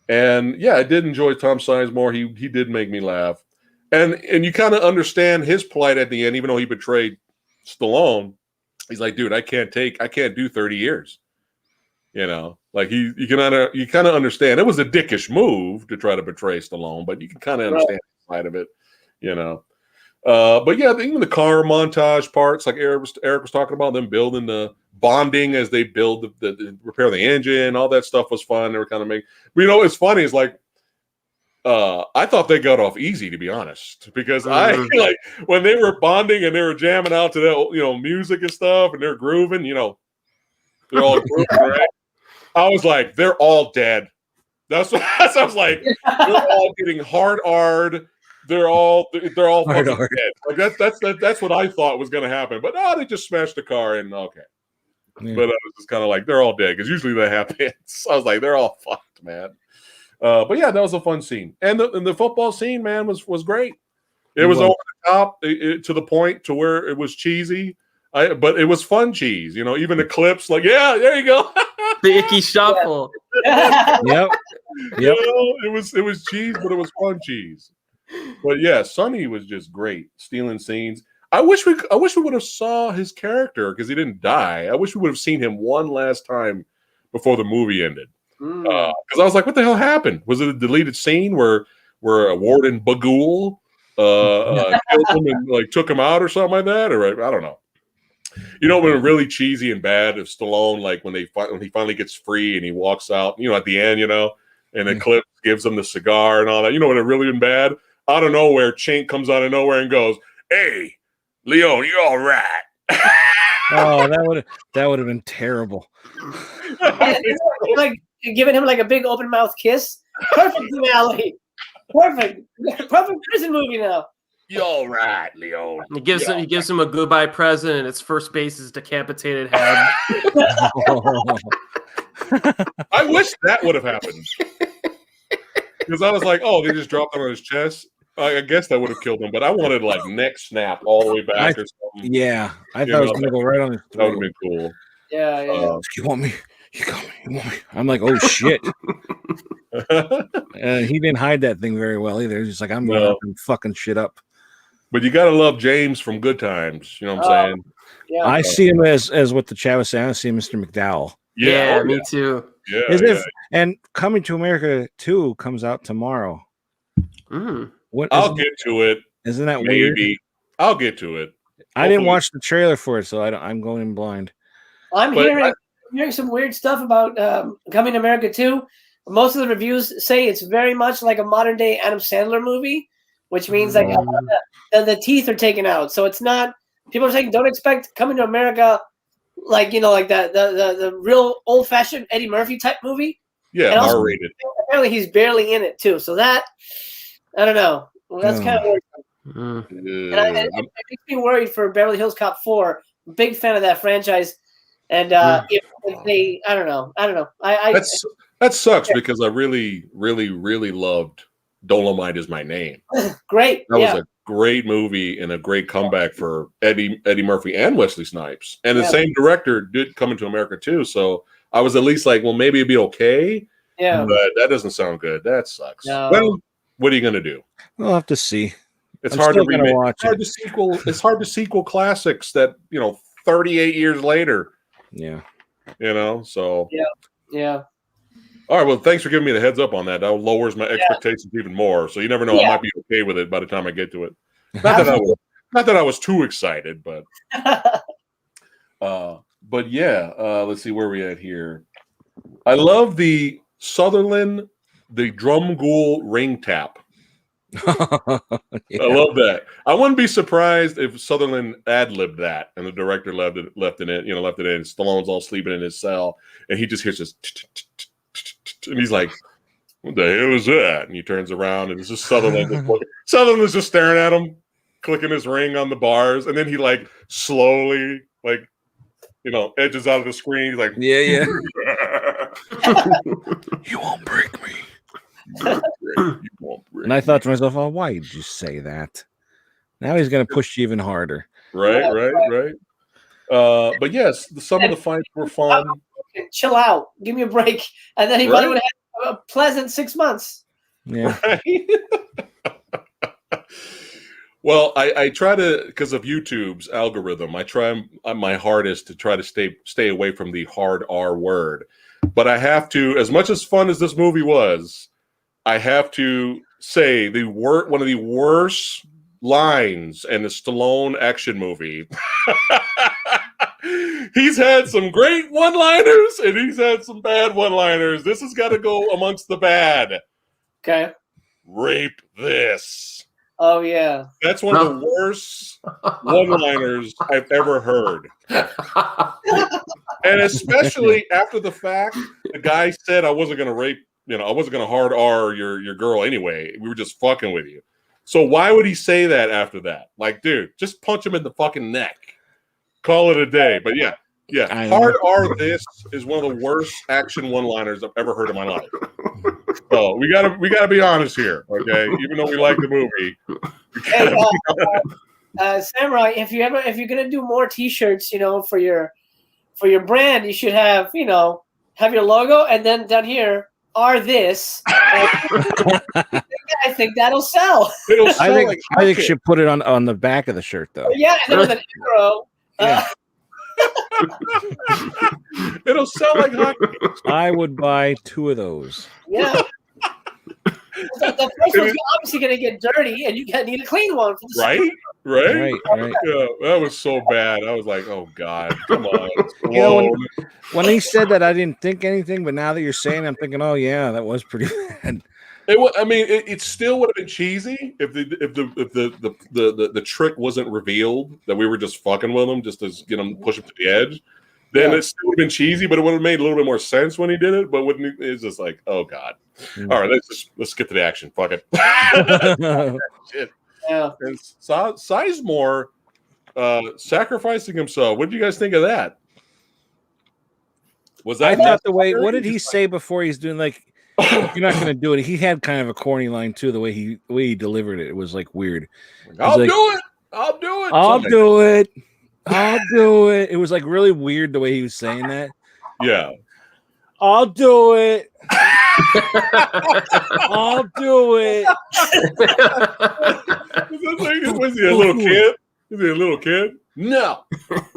And yeah, I did enjoy Tom Sizemore. He did make me laugh, and you kind of understand his plight at the end, even though he betrayed Stallone. He's like, dude, I can't do 30 years. You know, like you kind of understand. It was a dickish move to try to betray Stallone, but you can kind of understand the side of it. You know. But yeah, even the car montage parts, like Eric was talking about, them building the bonding as they build the repair the engine, all that stuff was fun. They were kind of making, but, you know, it's funny. It's like, I thought they got off easy, to be honest, because I like when they were bonding and they were jamming out to that, you know, music and stuff, and they're grooving, you know, they're all grooving, right? I was like, they're all dead. That's what I was like. They're all getting hard. They're all fucking dead. Like that's what I thought was going to happen. But no, they just smashed the car and okay. Yeah. But I was just kind of like, they're all dead because usually that happens. I was like, they're all fucked, man. But yeah, that was a fun scene, and the football scene, man, was great. It was over the top to the point to where it was cheesy, but it was fun cheese. You know, even the clips, like, yeah, there you go, the icky shuffle. Yep. You know, it was cheese, but it was fun cheese. But yeah, Sonny was just great stealing scenes. I wish we would have saw his character because he didn't die. I wish we would have seen him one last time before the movie ended. Because I was like, what the hell happened? Was it a deleted scene where Warden Bagul killed him and like took him out or something like that? Or I don't know. You know, when really cheesy and bad of Stallone, like when he finally gets free and he walks out, you know, at the end, you know, and the clip gives him the cigar and all that. You know, when it really been bad, out of nowhere, Chink comes out of nowhere and goes, "Hey, Leon, you all right?" Oh, that would have been terrible. Like giving him like a big open mouth kiss. Perfect finale. Perfect prison movie now. You all right, Leon? He gives him a goodbye present, and its first base is decapitated head. I wish that would have happened because I was like, oh, they just dropped him on his chest. I guess that would have killed him, but I wanted like neck snap all the way back or something. Yeah, I thought it was gonna go right on his throat. That would have been cool. Yeah. You want me? You got me. You want me? I'm like, oh shit. He didn't hide that thing very well either. He's just like, I'm gonna fucking shit up. But you gotta love James from Good Times. You know what I'm saying? Yeah. I see him as what the chat was saying. I see Mr. McDowell. Yeah, me too. Yeah, and Coming to America 2 comes out tomorrow. I'll get to it. Isn't that weird? I'll get to it. I didn't watch the trailer for it, so I'm going in blind. I'm hearing some weird stuff about Coming to America 2. Most of the reviews say it's very much like a modern day Adam Sandler movie, which means like the teeth are taken out. So it's not. People are saying don't expect Coming to America like, you know, like the real old fashioned Eddie Murphy type movie. Yeah, R-rated. Apparently he's barely in it too. So that I don't know. Well, that's kind of weird. And it makes me worried for Beverly Hills Cop 4. Big fan of that franchise. And if they, I don't know. That sucks because I really, really, really loved Dolomite Is My Name. Great. That was a great movie and a great comeback for Eddie Murphy and Wesley Snipes. And the same director did Coming to America too. So I was at least like, well, maybe it'd be okay. Yeah. But that doesn't sound good. That sucks. No. Well, what are you gonna do? We'll have to see. It's hard to remake. It's hard to sequel classics that, you know, 38 years later. Yeah. You know, so yeah. All right, well, thanks for giving me the heads up on that. That lowers my expectations even more. So you never know, I might be okay with it by the time I get to it. Not that I was too excited, but let's see where we at here. I love the Sutherland, the drum ghoul ring tap. I love that. I wouldn't be surprised if Sutherland ad-libbed that and the director left it in. Stallone's all sleeping in his cell and he just hears this and he's like, what the hell is that? And he turns around and it's just Sutherland. Sutherland is just staring at him, clicking his ring on the bars, and then he like slowly edges out of the screen. He's like, yeah. You won't break me. And I thought to myself, oh, why did you say that? Now he's going to push you even harder. Right. But yes, some of the fights were fun. Chill out. Give me a break. And then he would have a pleasant 6 months. Yeah. Right? Well, I try to, because of YouTube's algorithm, I try my hardest to try to stay away from the hard R word. but I have to, as much as fun as this movie was, I have to say one of the worst lines in the Stallone action movie. He's had some great one-liners and he's had some bad one-liners. This has got to go amongst the bad. Okay. Rape this. Oh yeah. That's one of the worst one-liners I've ever heard. And especially after the fact, the guy said I wasn't going to rape, I wasn't going to hard R your girl anyway. We were just fucking with you. So why would he say that after that? Like, dude, just punch him in the fucking neck. Call it a day. But yeah. Hard R this is one of the worst action one-liners I've ever heard in my life. So we gotta be honest here, okay? Even though we like the movie. Hey, Samurai, if you're gonna do more T-shirts, for your brand, you should have your logo and then down here are this. I think that'll sell. I think you should put it on the back of the shirt though. Yeah, and then with an arrow. Yeah. It'll sell like hockey. I would buy 2 of those. Yeah. The first one's obviously going to get dirty, and you need a clean one. For the Right. Yeah, that was so bad. I was like, "Oh God, come on!" When he said that, I didn't think anything, but now that you're saying, I'm thinking, "Oh yeah, that was pretty bad." It still would have been cheesy if the trick wasn't revealed, that we were just fucking with him just to get him, push him to the edge. Then it still would have been cheesy, but it would have made a little bit more sense when he did it. But it's just like, oh God! All right, let's get to the action. Fuck it. Shit. Yeah. And Sizemore sacrificing himself. What did you guys think of that? Was that? I thought the way. What did he say before he's doing like? You're not going to do it. He had kind of a corny line too. The way he delivered it, it was like weird. I'll do it. It was like really weird the way he was saying that. Yeah. I'll do it. I'll do it. Was he a little kid? Is he a little kid? No.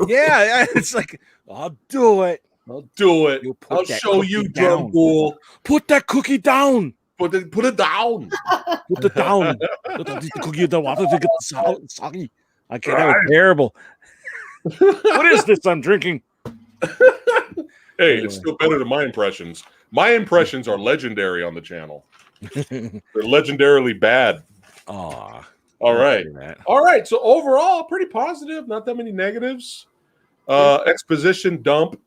Yeah, it's like I'll do it. I'll do it. I'll show you, drum fool. Put that cookie down. Put it down. Put it down. Put the cookie down. Soggy. Okay, that was terrible. What is this I'm drinking? Hey, it's still better than my impressions. My impressions are legendary on the channel. They're legendarily bad. Aw. All right. All right. So overall, pretty positive. Not that many negatives. Exposition dump.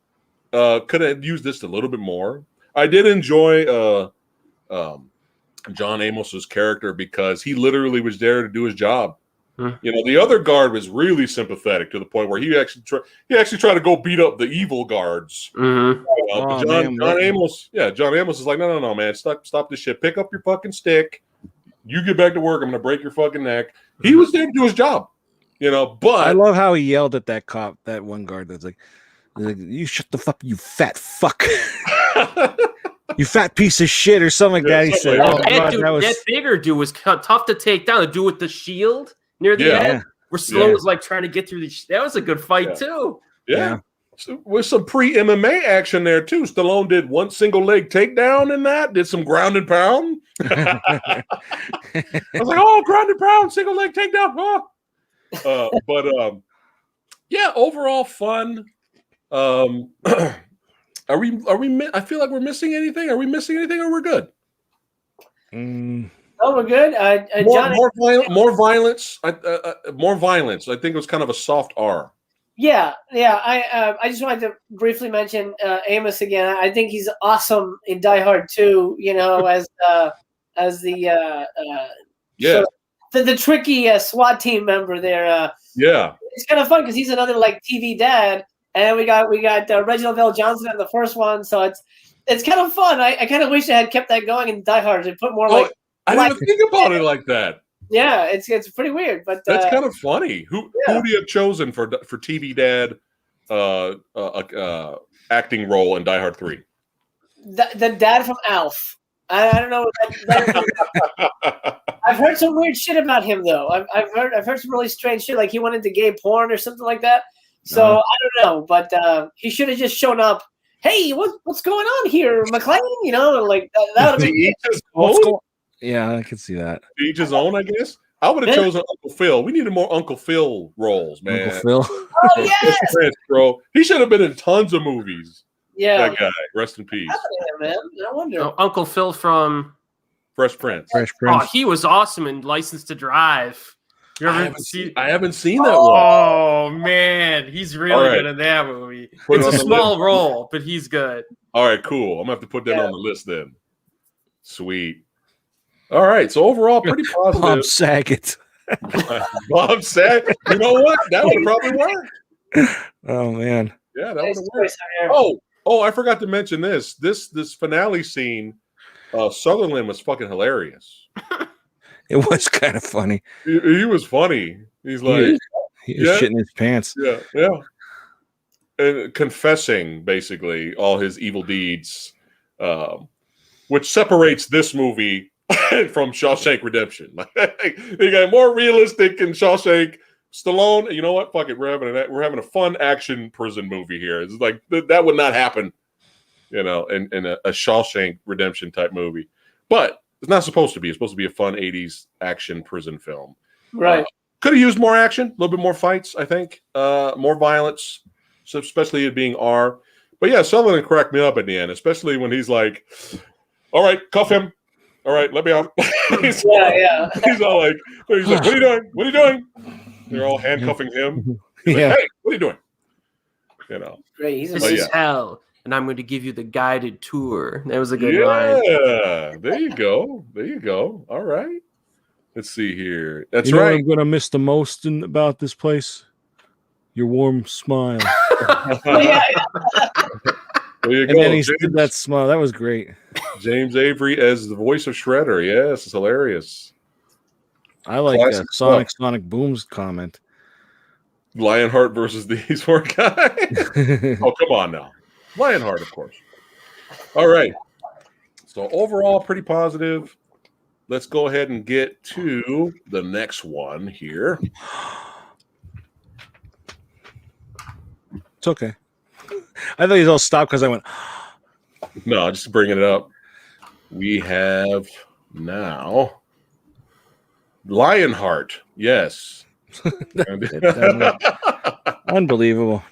Could have used this a little bit more. I did enjoy John Amos's character because he literally was there to do his job. The other guard was really sympathetic to the point where he actually tried to go beat up the evil guards. Mm-hmm. John Amos is like, no, man, stop this shit. Pick up your fucking stick. You get back to work. I'm gonna break your fucking neck. He was there to do his job. But I love how he yelled at that cop, that one guard that's like, you shut the fuck, you fat fuck. You fat piece of shit, or something like that. He said, that bigger dude was tough to take down. The dude with the shield near the end, where Stallone was like trying to get through that was a good fight too. Yeah. So, with some pre-MMA action there too. Stallone did one single leg takedown in that, did some ground and pound. I was like, oh, ground and pound, single leg takedown. Overall fun. Are we? I feel like we're missing anything. Are we missing anything, or we're good? Oh, we're good. More violence. More violence. I think it was kind of a soft R. Yeah. I just wanted to briefly mention Amos again. I think he's awesome in Die Hard 2. As the the tricky SWAT team member there. It's kind of fun because he's another like TV dad. And we got Reginald Vell Johnson in the first one, so it's kind of fun. I kind of wish they had kept that going in Die Hard and put more like. I didn't even think about it like that. Yeah, it's pretty weird, but that's kind of funny. Who would you have chosen for TV dad acting role in Die Hard 3? The dad from Alf. I don't know. I've heard some weird shit about him though. I've heard some really strange shit, like he went into gay porn or something like that. So I don't know, but he should have just shown up "Hey, what's going on here, McClane?" You know, like that would To be each his own. Yeah, I can see that. To each his own, I guess. I would have chosen Uncle Phil. We needed more Uncle Phil roles, man. Uncle Phil. Oh yes, Prince, bro. He should have been in tons of movies. yeah, That guy. Rest in peace. man. No wonder. Oh, Uncle Phil from Fresh Prince. Fresh Prince. Oh, he was awesome in License to Drive. You I ever see? haven't seen that one. Oh man, he's really right. good in that movie. Put it It's on a the small role, but he's good. All right, cool. I'm gonna have to put that on the list then. Sweet. All right. So overall, pretty positive. Bob Saget. Bob Saget. You know what? That would probably work. Oh man. Yeah, that would work. Oh, I forgot to mention this. This finale scene, Sutherland was fucking hilarious. It was kind of funny. He was funny. He's like, he was shitting his pants. Yeah. And confessing basically all his evil deeds, which separates this movie from Shawshank Redemption. They got more realistic in Shawshank. Stallone, you know what? Fuck it. We're having a fun action prison movie here. It's like that would not happen, in a Shawshank Redemption type movie. But it's not supposed to be. It's supposed to be a fun 80s action prison film. Right. Could have used more action, a little bit more fights, I think. More violence, so especially it being R. But yeah, Sutherland cracked me up at the end, especially when he's like, all right, cuff him. All right, let me out. He's all like, what are you doing? What are you doing? They're all handcuffing him. He's like, hey, what are you doing? Great. This is hell, and I'm going to give you the guided tour. That was a good line. Yeah, there you go. All right. Let's see here. That's you know right. what I'm going to miss the most about this place? Your warm smile. There you And go. then he did that smile. That was great. James Avery as the voice of Shredder. Yes, it's hilarious. I like that Sonic Boom's comment. Lionheart versus these four guys. Oh, come on now. Lionheart, of course. All right. So overall, pretty positive. Let's go ahead and get to the next one here. It's okay. I thought he's all stopped because I went. No, just bringing it up. We have now Lionheart. Yes. Unbelievable.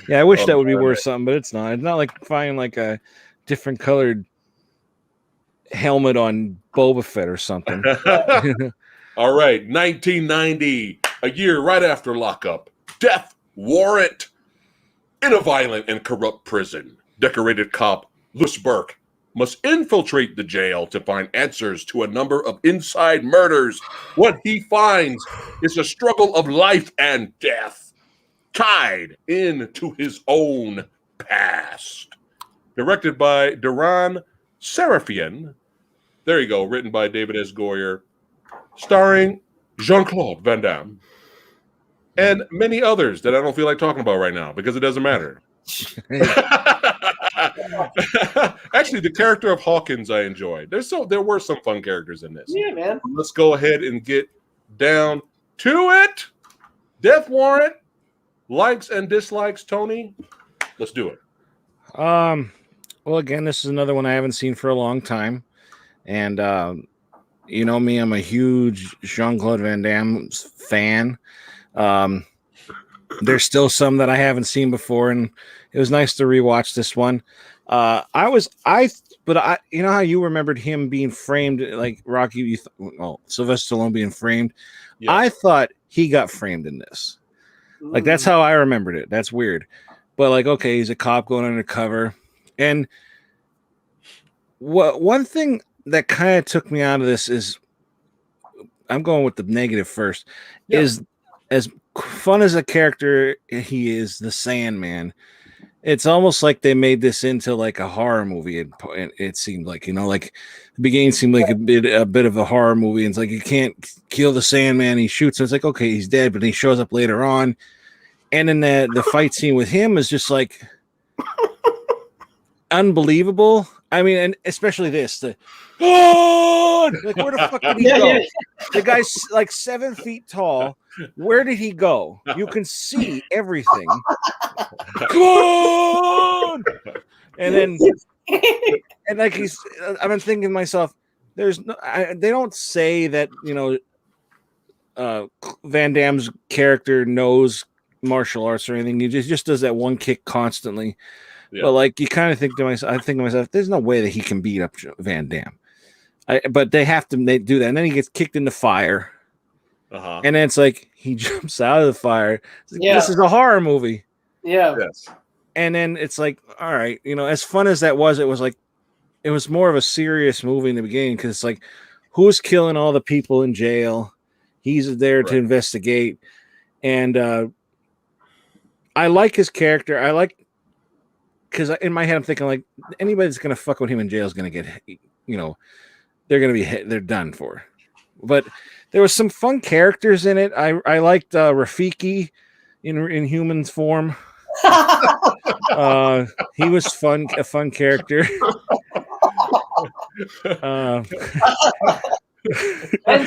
Yeah, I wish that would be worth something, but it's not. It's not like finding like a different colored helmet on Boba Fett or something. All right, 1990, a year right after lockup. Death Warrant. In a violent and corrupt prison, decorated cop Louis Burke must infiltrate the jail to find answers to a number of inside murders. What he finds is a struggle of life and death, tied into his own past. Directed by Duran Serafian. There you go, written by David S. Goyer. Starring Jean-Claude Van Damme. And many others that I don't feel like talking about right now because it doesn't matter. Actually, the character of Hawkins I enjoyed. There were some fun characters in this. Yeah, man. Let's go ahead and get down to it. Death Warrant. Likes and dislikes, Tony. Let's do it. Well, again, this is another one I haven't seen for a long time. And you know me, I'm a huge Jean-Claude Van Damme fan. There's still some that I haven't seen before, and it was nice to rewatch this one. You know how you remembered him being framed like Rocky, Sylvester Stallone being framed. Yes. I thought he got framed in this. Like that's how I remembered it. That's weird, but like, okay, he's a cop going undercover, and one thing that kind of took me out of this is, I'm going with the negative first. Yeah. Is as fun as a character he is, the Sandman, it's almost like they made this into like a horror movie. It seemed like, like the beginning seemed like a bit of a horror movie. And it's like, you can't kill the Sandman. He shoots. And it's like, okay, he's dead, but he shows up later on. And then the fight scene with him is just like unbelievable. I mean, and especially this, like where the fuck did he go? The guy's like 7 feet tall. Where did he go? You can see everything. Come on! And then, and like I've been thinking to myself, there's no, they don't say that, Van Damme's character knows martial arts or anything. He just does that one kick constantly. Yeah. But like, you kind of think to myself, there's no way that he can beat up Van Damme. But they have to do that. And then he gets kicked in the fire. And then it's like, he jumps out of the fire. Like, this is a horror movie. Yeah. Yes. And then it's like, all right, as fun as that was, it was like, it was more of a serious movie in the beginning, because it's like, who's killing all the people in jail? He's there to investigate. And I like his character. I like, because in my head, I'm thinking, like, anybody that's going to fuck with him in jail is going to get, they're going to be they're done for. But there was some fun characters in it. I liked Rafiki in human form. He was a fun character.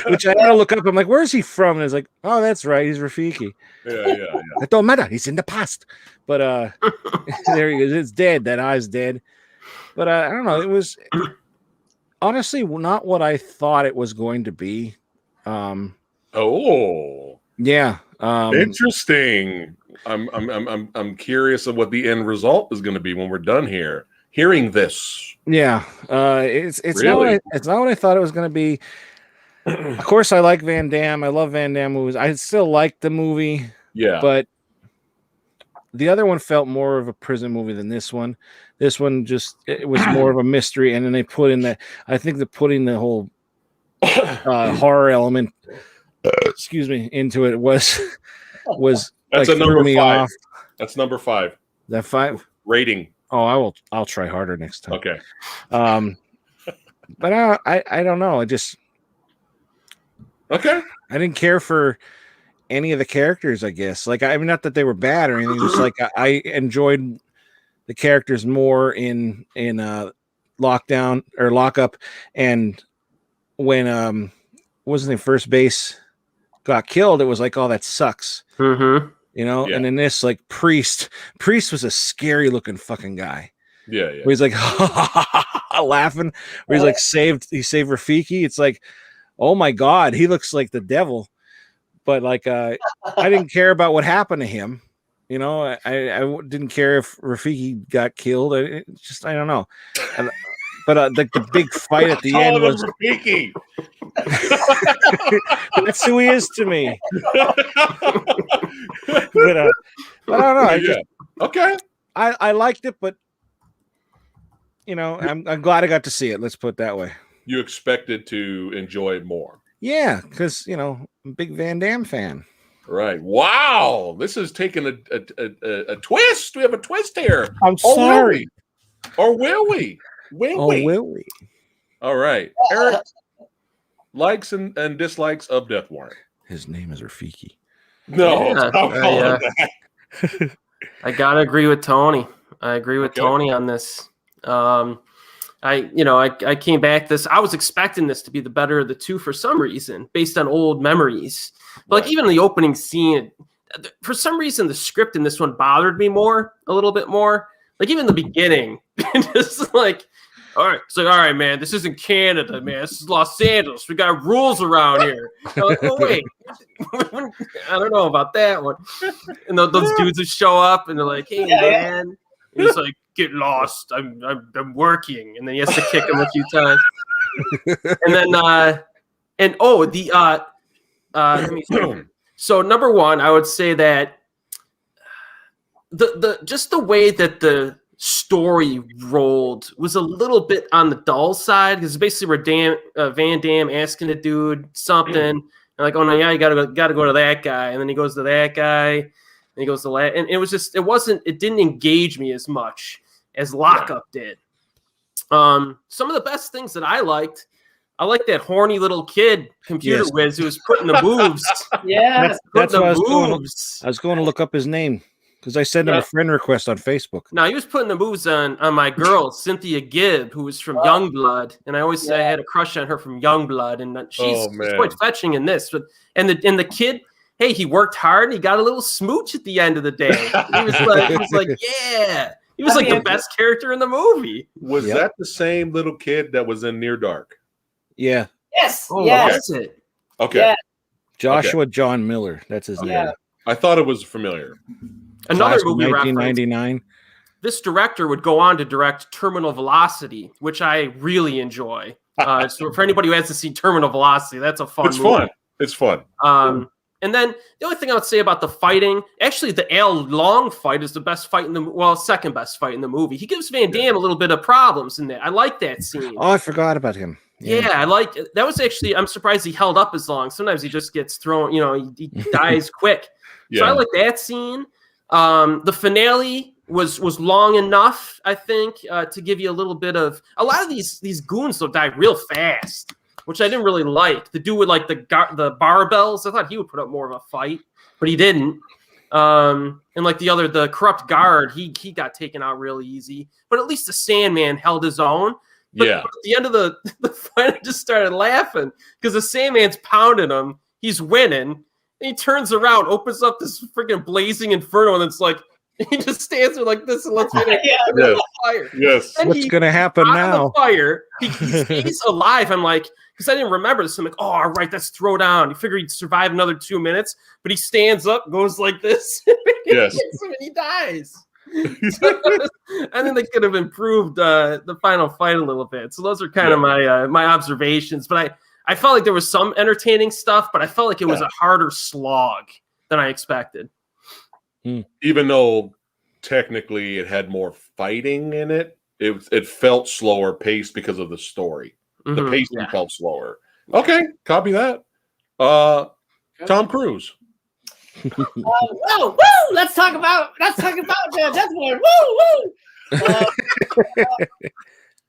Which I had to look up. I'm like, where's he from? And it's like, oh, that's right, he's Rafiki. Yeah. It don't matter. He's in the past. But there he is. It's dead. That eye's dead. But I don't know. It was honestly not what I thought it was going to be. Yeah. Interesting. I'm curious of what the end result is going to be when we're done here. Hearing this. Yeah. It's really? It's not what I thought it was going to be. Of course, I like Van Damme. I love Van Damme movies. I still like the movie. Yeah. But the other one felt more of a prison movie than this one. This one it was more of a mystery. And then they put in the whole horror element, into it was that's like, a number 5. Off. That's number 5. That 5 rating. Oh, I'll try harder next time. Okay. But I don't know. Okay. I didn't care for any of the characters, I guess. Like, I mean, not that they were bad or anything. Just like I enjoyed the characters more in Lockdown or Lockup, and when wasn't the first base got killed, it was like, oh, that sucks. Mm-hmm. And in this, like, Priest was a scary looking fucking guy. Yeah. Where he's like laughing, where he's like he saved Rafiki. It's like, oh my God, he looks like the devil. But like, I didn't care about what happened to him. I didn't care if Rafiki got killed. I don't know. But the big fight at the end was Rafiki. That's who he is to me. But I don't know. Okay. I liked it, but I'm glad I got to see it. Let's put it that way. You expected to enjoy it more. Yeah, because I'm a big Van Damme fan. Right. Wow. This is taking a twist. We have a twist here. I'm sorry. Or will we? Will we? All right. Eric, likes and dislikes of Death Warrant. His name is Rafiki. No. I gotta agree with Tony. I agree with Tony on this. I came back this. I was expecting this to be the better of the two for some reason, based on old memories. But like, even the opening scene, for some reason, the script in this one bothered me a little bit more. Like, even the beginning, just like, all right, man, this isn't Canada, man. This is Los Angeles. We got rules around here. Like, oh, wait. I don't know about that one. And those dudes would show up, and they're like, hey, man. And he's like, get lost. I'm working. And then he has to kick him a few times. And then, let me see. So number one, I would say that just the way that the story rolled was a little bit on the dull side, because basically we're Van Damme asking the dude something, and like, oh no, yeah, you gotta go to that guy, and then he goes to that guy, and he goes to that, and it didn't engage me as much as Lockup did. Some of the best things that I liked that horny little kid computer whiz who was putting the moves. Yeah, that's what I was going to look up his name, because I sent him a friend request on Facebook. No, he was putting the moves on my girl, Cynthia Gibb, who was from Youngblood. And I always say I had a crush on her from Youngblood. And she's quite fetching in this. And the kid hey, he worked hard and he got a little smooch at the end of the day. He was like, yeah. He was like the best character in the movie. Was that the same little kid that was in Near Dark? Yeah. Yes. Oh, yes. that's it. Okay. Yeah. Joshua John Miller. That's his name. I thought it was familiar. Another Class of movie reference. 1999. This director would go on to direct Terminal Velocity, which I really enjoy. So for anybody who hasn't seen Terminal Velocity, that's a fun movie. It's fun. And then the only thing I would say about the fighting, actually, the Al Long fight is the best fight second best fight in the movie. He gives Van Damme a little bit of problems in that. I like that scene. Oh, I forgot about him. Yeah, I like that. Was actually, I'm surprised he held up as long. Sometimes he just gets thrown, he dies quick. So I like that scene. The finale was long enough, I think, to give you a little bit of a lot of these goons will die real fast, which I didn't really like. The dude with like the barbells, I thought he would put up more of a fight, but he didn't. And like the corrupt guard, he got taken out really easy. But at least the Sandman held his own. But at the end of the fight, I just started laughing because the Sandman's pounding him. He's winning. And he turns around, opens up this freaking blazing inferno, and it's like he just stands there like this and lets me fire. Yes. And what's going to happen now? The fire. He stays alive. I'm like, because I didn't remember this. I'm like, oh, all right, let's throw down. You figure he'd survive another 2 minutes, but he stands up, goes like this, yes, and he dies. I think they could have improved the final fight a little bit. So those are kind of my observations. But I felt like there was some entertaining stuff, but I felt like it was a harder slog than I expected. Even though technically it had more fighting in it, it felt slower paced because of the story. The pacing felt slower. Okay, copy that. Tom Cruise. Woo! Let's talk about Death Warrant. Woo!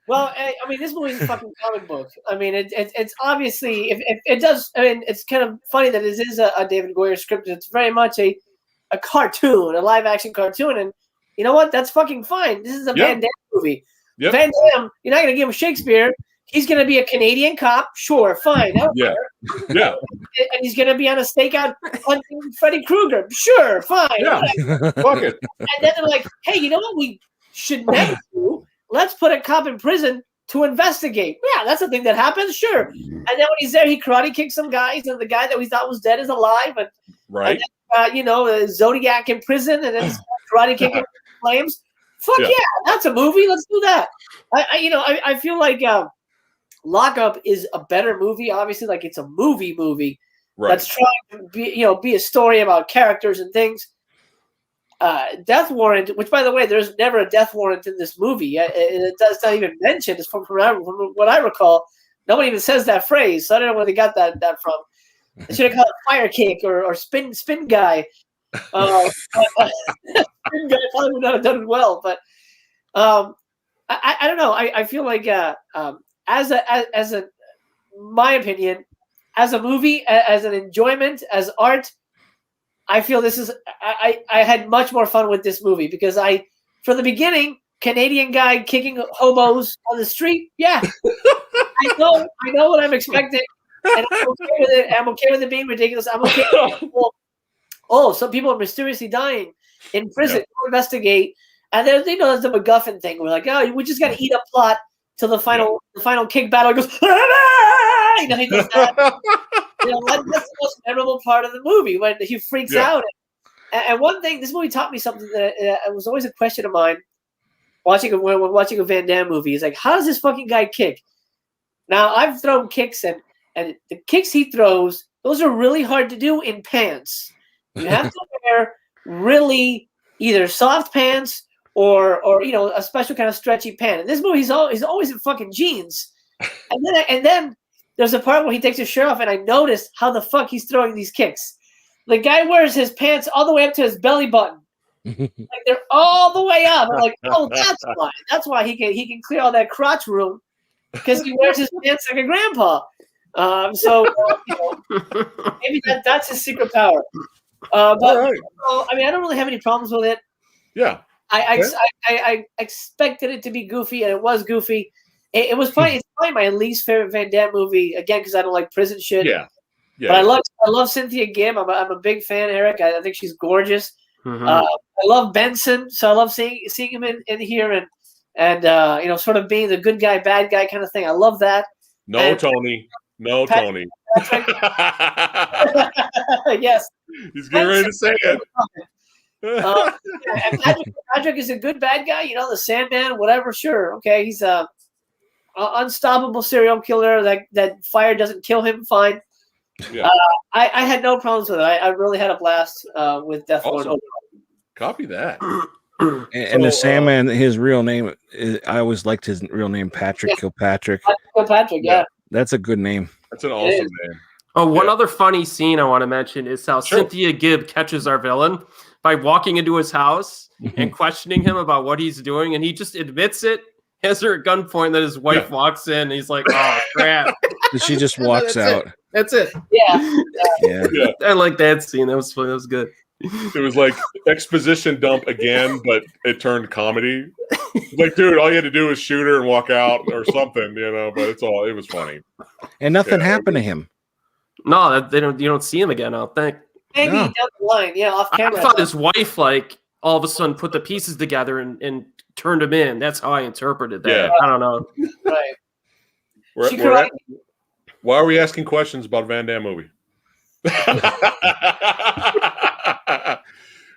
Well, I mean, this movie is a fucking comic book. I mean, it's obviously if it does. I mean, it's kind of funny that this is a David Goyer script. It's very much a cartoon, a live action cartoon, and you know what? That's fucking fine. This is a Van Damme movie. Van Damme, you're not gonna give him Shakespeare. He's going to be a Canadian cop. Sure, fine. Yeah. And he's going to be on a stakeout hunting Freddy Krueger. Sure, fine. Yeah. Fuck it. And then they're like, hey, you know what we should never do? Let's put a cop in prison to investigate. Yeah, that's a thing that happens. Sure. And then when he's there, he karate kicks some guys, and the guy that we thought was dead is alive. And, right. And then, Zodiac in prison, and then karate kicking flames. Fuck yeah, that's a movie. Let's do that. I feel like Lockup is a better movie. Obviously, like it's a movie that's trying to be a story about characters and things. Death Warrant, which by the way, there's never a death warrant in this movie. It does not even mention. It's from what I recall. Nobody even says that phrase. So I don't know where they got that from. They should have called it Fire Kick or Spin Guy. Spin Guy probably would not have done it well, but I don't know. I feel like my opinion, as a movie, as an enjoyment, as art, I feel this is. I had much more fun with this movie because from the beginning, Canadian guy kicking hobos on the street. Yeah, I know what I'm expecting, and I'm okay with it. I'm okay with it being ridiculous. I'm okay with people. Oh, some people are mysteriously dying in prison. We'll investigate, and then there's the MacGuffin thing. We're like, oh, we just got to eat up plot. Till the final kick battle goes, he does that. That's the most memorable part of the movie when he freaks out. And one thing, this movie taught me something that was always a question of mine. Watching a Van Damme movie is like, how does this fucking guy kick? Now I've thrown kicks and the kicks he throws, those are really hard to do in pants. You have to wear really either soft pants or a special kind of stretchy pant. In this movie, he's always in fucking jeans. And then there's a part where he takes his shirt off, and I noticed how the fuck he's throwing these kicks. The guy wears his pants all the way up to his belly button. Like they're all the way up. I'm like, oh, that's why. That's why he can clear all that crotch room because he wears his pants like a grandpa. Maybe that's his secret power. I don't really have any problems with it. Yeah. I expected it to be goofy, and it was goofy. It was probably my least favorite Van Damme movie again because I don't like prison shit. Yeah. Yeah, But I love Cynthia Gibb. I'm a big fan, Eric. I think she's gorgeous. Mhm. I love Benson, so I love seeing him in here and sort of being the good guy, bad guy kind of thing. I love that. No, And Tony. No, Patrick- Tony. Yes. He's getting ready to say it. And Patrick is a good bad guy. The Sandman, whatever. Sure, okay. He's a unstoppable serial killer. That fire doesn't kill him. Fine. Yeah. I had no problems with it. I really had a blast with Death Warrant. Awesome. Copy that. And the Sandman, his real name, I always liked his real name, Patrick Kilpatrick. Patrick, yeah. That's a good name. That's an awesome name. Oh, one other funny scene I want to mention is how Cynthia Gibb catches our villain by walking into his house and questioning him about what he's doing, and he just admits it, has her at gunpoint, and then his wife walks in, and he's like, "Oh crap!" She just walks out. That's it. Yeah. I like that scene. That was fun. That was good. It was like exposition dump again, but it turned comedy. Like, dude, all you had to do was shoot her and walk out or something, but it was funny. And nothing happened to him. No, they don't. You don't see him again. I don't think. Maybe down the line, off camera. I thought his wife, all of a sudden, put the pieces together and turned him in. That's how I interpreted that. Yeah. I don't know. Right. Why are we asking questions about a Van Damme movie?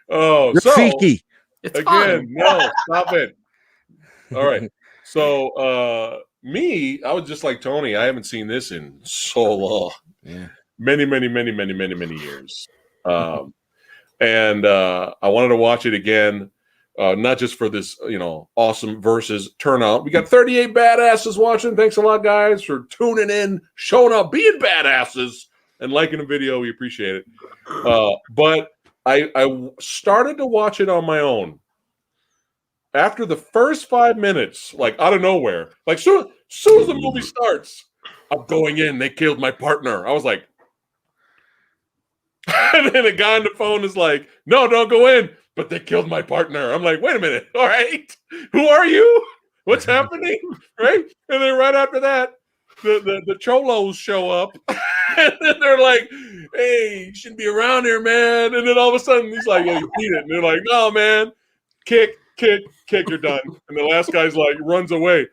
Rafiki. It's again, fun. no, stop it. All right. So I was just like Tony. I haven't seen this in so long. Yeah. Many years. And I wanted to watch it again, not just for this, awesome versus turnout. We got 38 badasses watching. Thanks a lot, guys, for tuning in, showing up, being badasses, and liking the video. We appreciate it. But I started to watch it on my own. After the first 5 minutes, like out of nowhere, like soon as the movie starts, I'm going in. They killed my partner. I was like, and then the guy on the phone is like, "No, don't go in." But they killed my partner. I'm like, wait a minute. All right, who are you? What's happening? Right? And then right after that, the cholos show up, and then they're like, "Hey, you shouldn't be around here, man." And then all of a sudden, he's like, "Yeah, you beat it." And they're like, "No, man, kick, you're done." And the last guy's like, runs away.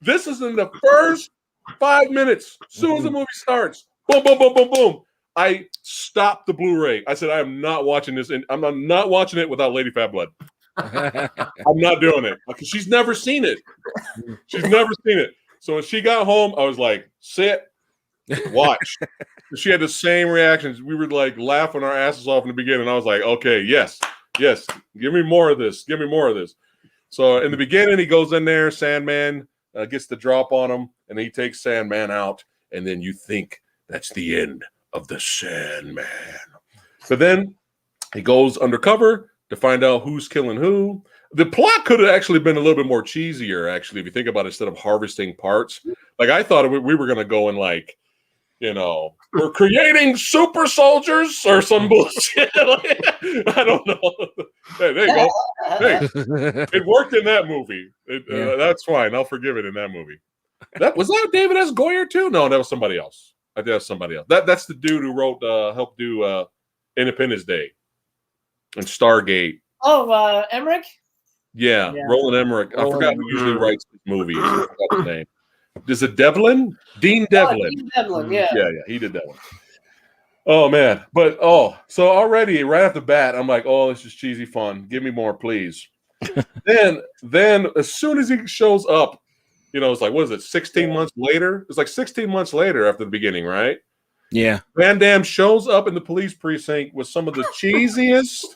This is in the first 5 minutes. As soon as the movie starts, boom, boom, boom, boom, boom. I stopped the Blu-ray. I said, I am not watching this, and I'm not watching it without Lady Fat Blood. I'm not doing it because she's never seen it. She's never seen it. So when she got home, I was like, "Sit, watch." She had the same reactions. We were like laughing our asses off in the beginning. I was like, "Okay, yes, give me more of this. Give me more of this." So in the beginning, he goes in there. Sandman gets the drop on him, and he takes Sandman out, and then you think that's the end of the Sandman. But then he goes undercover to find out who's killing who. The plot could have actually been a little bit more cheesier, actually, if you think about it, instead of harvesting parts. Like, I thought we were going to go in like, we're creating super soldiers or some bullshit. I don't know. Hey, there you go. Hey, it worked in that movie. That's fine. I'll forgive it in that movie. Was that David S. Goyer too? No, that was somebody else. I think that's somebody else. That's the dude who helped do Independence Day and Stargate. Oh, Emmerich? Yeah, Roland Emmerich. I forgot who usually writes these movies. I forgot his name. Is it Devlin? Dean Devlin. Dean Devlin, yeah. Yeah, he did that one. Oh, man. But, so already right off the bat, I'm like, oh, this is cheesy fun. Give me more, please. then as soon as he shows up, it's like, what is it, 16 months later? It's like 16 months later after the beginning, right? Yeah. Van Damme shows up in the police precinct with some of the cheesiest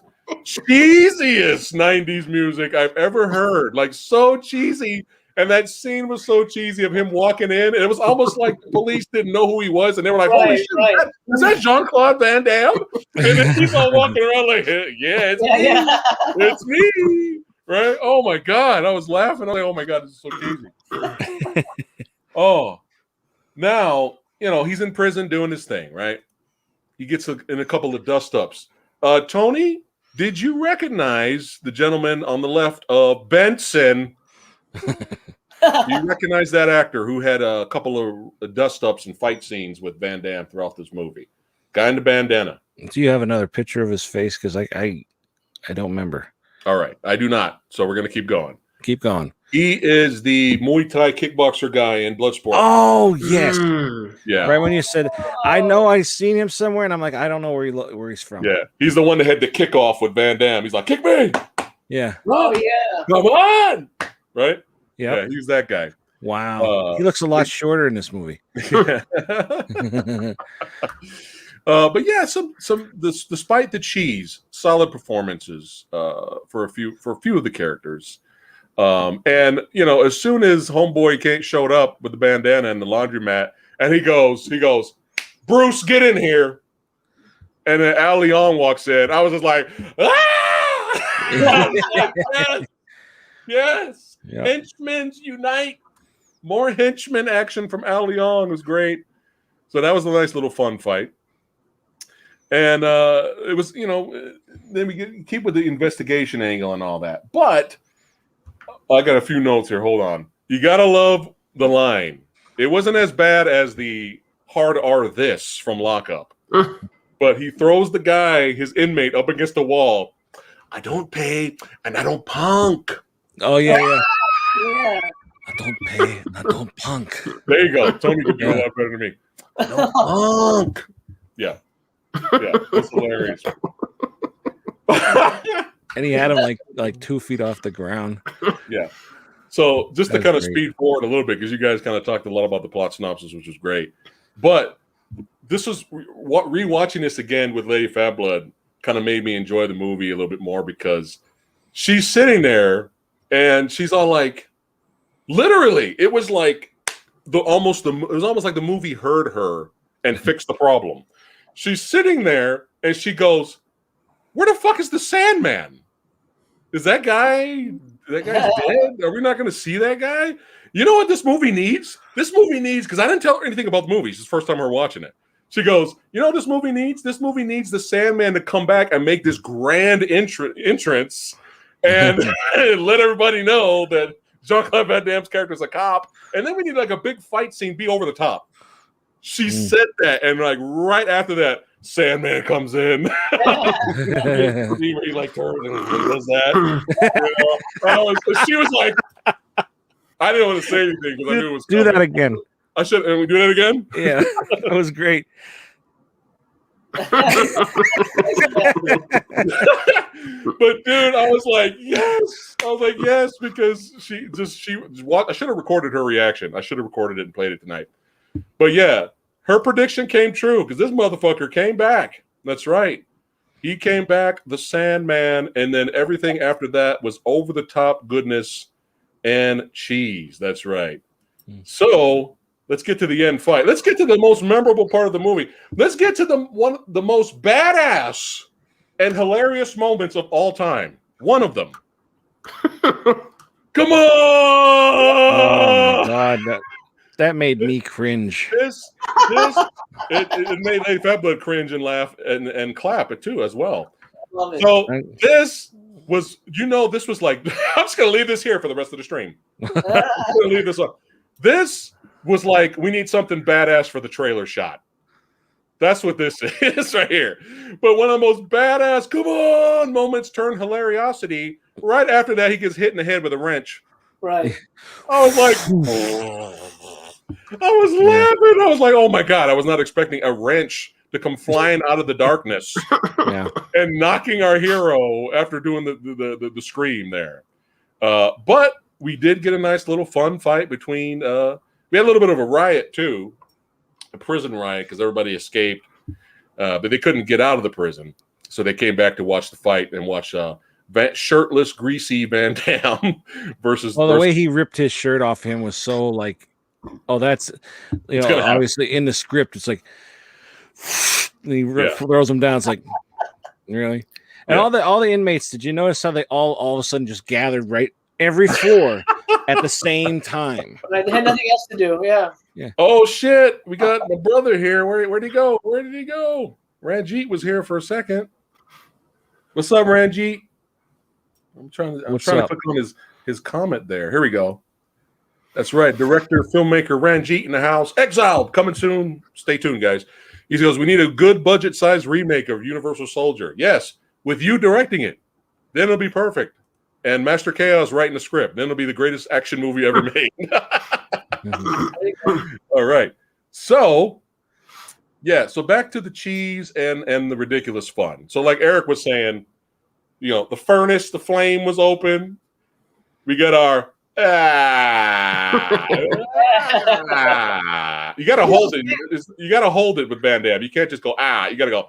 90s music I've ever heard. Like, so cheesy. And that scene was so cheesy of him walking in. And it was almost like the police didn't know who he was. And they were like, holy shit, is that Jean-Claude Van Damme? And then he's all walking around like, yeah, it's me. Yeah. It's me. Right? Oh, my God. I was laughing. I'm like, oh, my God, this is so cheesy. Now, he's in prison doing his thing, right? He gets in a couple of dust-ups. Tony, did you recognize the gentleman on the left of Benson? Do you recognize that actor who had a couple of dust-ups and fight scenes with Van Damme throughout this movie? Guy in the bandana. Do you have another picture of his face? Because I don't remember. All right, I do not. So we're gonna keep going. Keep going. He is the Muay Thai kickboxer guy in Bloodsport. Oh yes, yeah. Right when you said, I know I've seen him somewhere, and I'm like, I don't know where he's from. Yeah, he's the one that had the kickoff with Van Damme. He's like, kick me. Yeah. Oh yeah. Come on. Right. Yep. Yeah, he's that guy. Wow. He looks a lot shorter in this movie. But yeah, despite the cheese, solid performances for a few of the characters. And you know, as soon as Homeboy showed up with the bandana and the laundromat, and he goes, Bruce, get in here. And then Al Leon walks in. I was just like, ah! yes. Yep. Henchmen unite. More henchman action from Al Leon was great. So that was a nice little fun fight. And it was, you know, then we keep with the investigation angle and all that. But I got a few notes here. Hold on. You got to love the line. It wasn't as bad as the hard R this from Lockup. But he throws the guy, his inmate, up against the wall. I don't pay and I don't punk. Oh, yeah. Yeah. I don't pay and I don't punk. There you go. Tony can do a lot better than me. I don't punk. Yeah. Yeah. That's hilarious. And he had him like 2 feet off the ground. Yeah. So just to That's kind of great. speed forward a little bit, because you guys kind of talked a lot about the plot synopsis, which was great. But this was rewatching this again with Lady Fat Blood kind of made me enjoy the movie a little bit more, because she's sitting there and she's all like, literally, it was like it was almost like the movie heard her and fixed the problem. She's sitting there and she goes, where the fuck is the Sandman? Is that guy's dead? Are we not going to see that guy? You know what this movie needs? This movie needs, because I didn't tell her anything about the movie. It's the first time we're watching it. She goes, you know what this movie needs? This movie needs the Sandman to come back and make this grand entrance and let everybody know that Jean-Claude Van Damme's character is a cop. And then we need like a big fight scene, be over the top. She said that, and like right after that, Sandman comes in. He like turns and he does that. She was like, I didn't want to say anything because I knew it was coming. Do that again. I should. And we do that again? Yeah, that was great. But dude, I was like, yes. I was like, yes, because I should have recorded her reaction. I should have recorded it and played it tonight. But yeah, her prediction came true because this motherfucker came back. That's right. He came back, the Sandman, and then everything after that was over the top goodness and cheese. That's right. So let's get to the end fight. Let's get to the most memorable part of the movie. Let's get to the most badass and hilarious moments of all time. One of them. Come on! Oh my God, that made me cringe. It made Lady Fat Blood cringe and laugh and clap it too as well. Love it. So this was, this was like, I'm just gonna leave this here for the rest of the stream. I'm gonna leave this up. This was like, we need something badass for the trailer shot. That's what this is right here. But one of the most badass, come on, moments turn hilariosity. Right after that, he gets hit in the head with a wrench. Right. I was like, I was laughing. I was like, oh my God, I was not expecting a wrench to come flying out of the darkness and knocking our hero after doing the scream there. But we did get a nice little fun fight between, we had a little bit of a riot too, a prison riot, because everybody escaped, but they couldn't get out of the prison. So they came back to watch the fight and watch shirtless, greasy Van Damme versus. Well, the way he ripped his shirt off him was so like, oh, that's, obviously in the script, it's like, and he throws him down. It's like, really? And all the inmates, did you notice how they all of a sudden just gathered right every floor at the same time? Right. They had nothing else to do. Yeah. Oh shit! We got my brother here. Where'd he go? Where did he go? Ranjit was here for a second. What's up, Ranjit? I'm trying to click on his comment there. Here we go. That's right. Director, filmmaker Ranjit in the house. Exiled, coming soon. Stay tuned, guys. He goes, we need a good budget-sized remake of Universal Soldier. Yes, with you directing it. Then it'll be perfect. And Master Chaos writing the script. Then it'll be the greatest action movie ever made. All right. So, yeah. So back to the cheese and the ridiculous fun. So like Eric was saying, the furnace, the flame was open. We got our You got to hold it. You got to hold it with Van Damme. You can't just go You got to go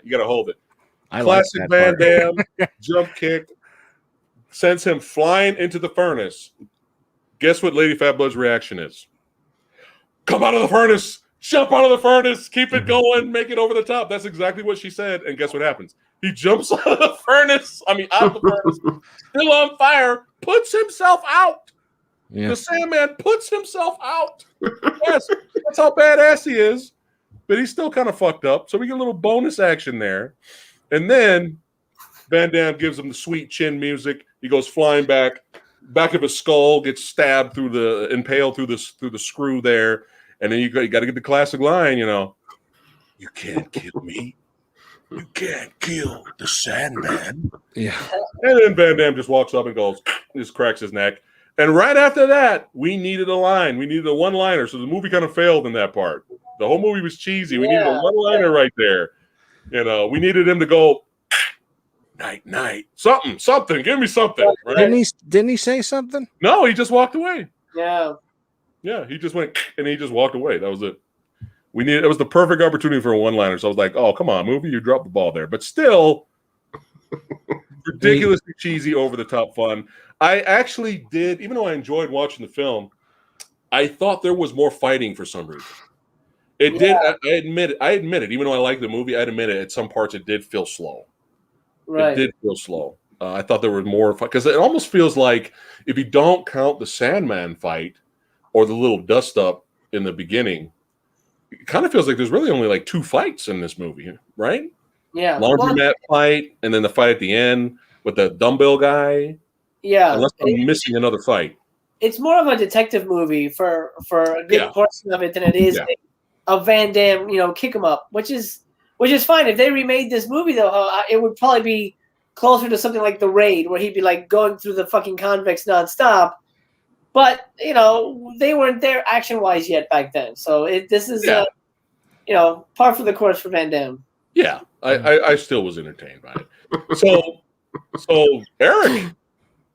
You got to hold it. Classic like Van Damme jump kick sends him flying into the furnace. Guess what Lady Fat Blood's reaction is? Come out of the furnace! Jump out of the furnace! Keep it going! Make it over the top! That's exactly what she said. And guess what happens? He jumps out of the furnace. Out of the furnace, still on fire, puts himself out. Yeah. The Sandman puts himself out. Yes, that's how badass he is. But he's still kind of fucked up. So we get a little bonus action there. And then Van Damme gives him the sweet chin music. He goes flying back of his skull, gets stabbed impaled through the screw there. And then you got to get the classic line, you can't kill me. You can't kill the Sandman. Yeah. And then Van Damme just walks up and just cracks his neck. And right after that, we needed a line. We needed a one-liner. So the movie kind of failed in that part. The whole movie was cheesy. We needed a one-liner right there. We needed him to go, night, night. Something. Give me something. Right? Didn't he say something? No, he just walked away. Yeah. Yeah, he just went and he just walked away. That was it. It was the perfect opportunity for a one-liner. So I was like, oh, come on, movie, you dropped the ball there. But still, ridiculously cheesy, over-the-top fun. I actually did, even though I enjoyed watching the film, I thought there was more fighting for some reason. It did. I admit it. Even though I like the movie, I admit it. At some parts, it did feel slow. Right. It did feel slow. I thought there was more because it almost feels like if you don't count the Sandman fight or the little dust-up in the beginning, it kind of feels like there's really only like 2 fights in this movie, right? Yeah. Laundromat fight, and then the fight at the end with the dumbbell guy. Yeah. Unless I'm missing another fight. It's more of a detective movie for a good portion of it than it is a Van Damme, kick 'em up, which is fine. If they remade this movie, though, it would probably be closer to something like The Raid, where he'd be like going through the fucking convicts nonstop. But they weren't there action-wise yet back then. So this is par for the course for Van Damme. Yeah, I still was entertained by it. So Eric,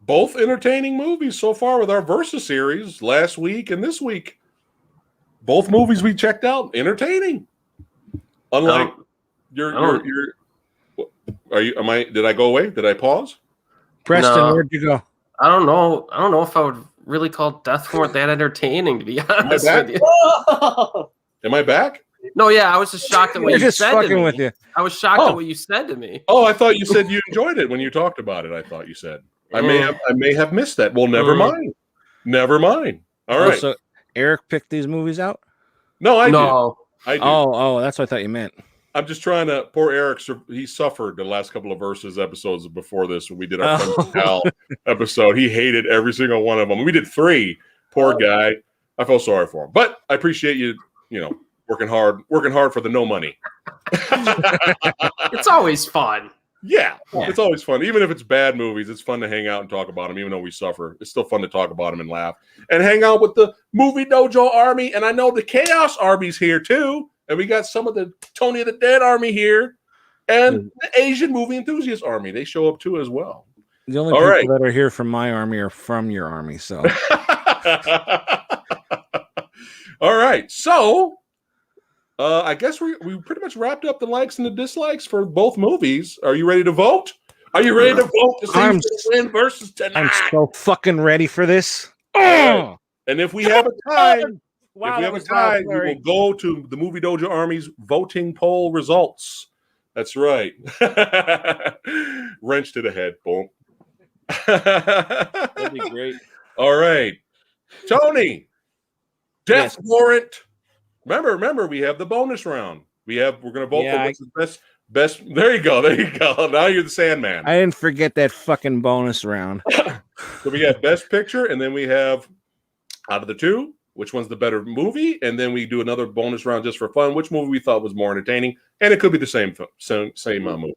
both entertaining movies so far with our Versus series last week and this week. Both movies we checked out, entertaining. Unlike did I go away? Did I pause? Preston, where'd you go? I don't know if I would really call Death Warrant that entertaining, to be honest with you. Am I back? No, I was just shocked at what you said to me. With you. I was shocked at what you said to me. Oh, I thought you said you enjoyed it when you talked about it. I thought you said. I may have missed that. Well, never mind. Never mind. All right. So Eric picked these movies out? No, I did. Oh, that's what I thought you meant. I'm just trying to. Poor Eric, he suffered the last couple of Versus episodes before this when we did our Hal episode. He hated every single one of them. We did 3. Poor guy. I felt sorry for him, but I appreciate you. Working hard for the no money. It's always fun. Yeah, it's always fun. Even if it's bad movies, it's fun to hang out and talk about them, even though we suffer. It's still fun to talk about them and laugh. And hang out with the Movie Dojo Army. And I know the Chaos Army's here, too. And we got some of the Tony of the Dead Army here. And the Asian Movie Enthusiast Army. They show up, too, as well. The only people that are here from my army are from your army, so. All right. So, I guess we pretty much wrapped up the likes and the dislikes for both movies. Are you ready to vote? Are you ready to vote to see who's win Versus tonight? I'm so fucking ready for this. And if we have a tie, we will go to the Movie Dojo Army's voting poll results. That's right. Wrench to the head. Boom. That'd be great. All right. Tony, Death Warrant. Remember, we have the bonus round. We're going to vote for what's the best. There you go. Now you're the Sandman. I didn't forget that fucking bonus round. So we got Best Picture, and then we have out of the 2, which one's the better movie, and then we do another bonus round just for fun, which movie we thought was more entertaining, and it could be the same movie.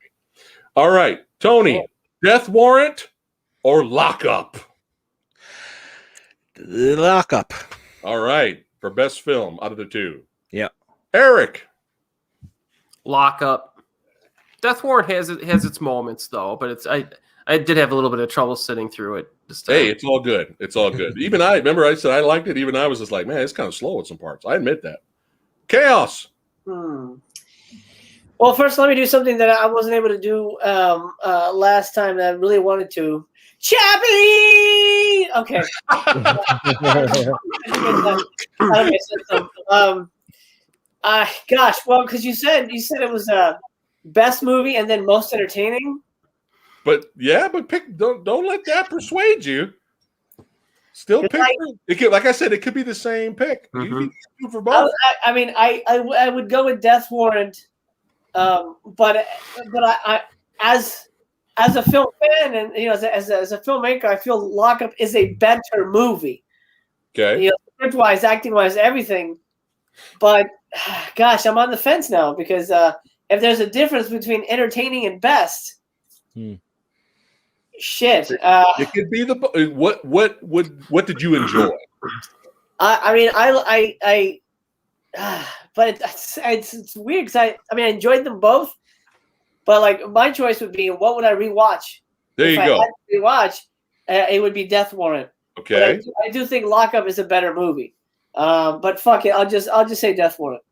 All right, Tony, Death Warrant or Lock Up? Lock Up. All right, for best film out of the two. Yeah. Eric. Lock Up. Death Warrant has its moments though, but I did have a little bit of trouble sitting through it this time. Hey, it's all good. It's all good. Even I remember I said I liked it. Even I was just like, man, it's kind of slow at some parts. I admit that. Chaos. Well, first, let me do something that I wasn't able to do last time that I really wanted to. Chappie! Okay. Gosh, well, because you said it was best movie and then most entertaining. But pick. Don't let that persuade you. Still pick. It could, like I said, it could be the same pick. You can do for both. I would go with Death Warrant, but I as a film fan and as a filmmaker, I feel Lock Up is a better movie. Okay. Script wise, acting wise, everything. But gosh, I'm on the fence now because if there's a difference between entertaining and best. Shit. It could be what did you enjoy? But it's weird because I enjoyed them both, but like my choice would be what would I rewatch? There you go. If I had to rewatch, it would be Death Warrant. Okay. But I do think Lock Up is a better movie. But fuck it, I'll just say Death Warrant.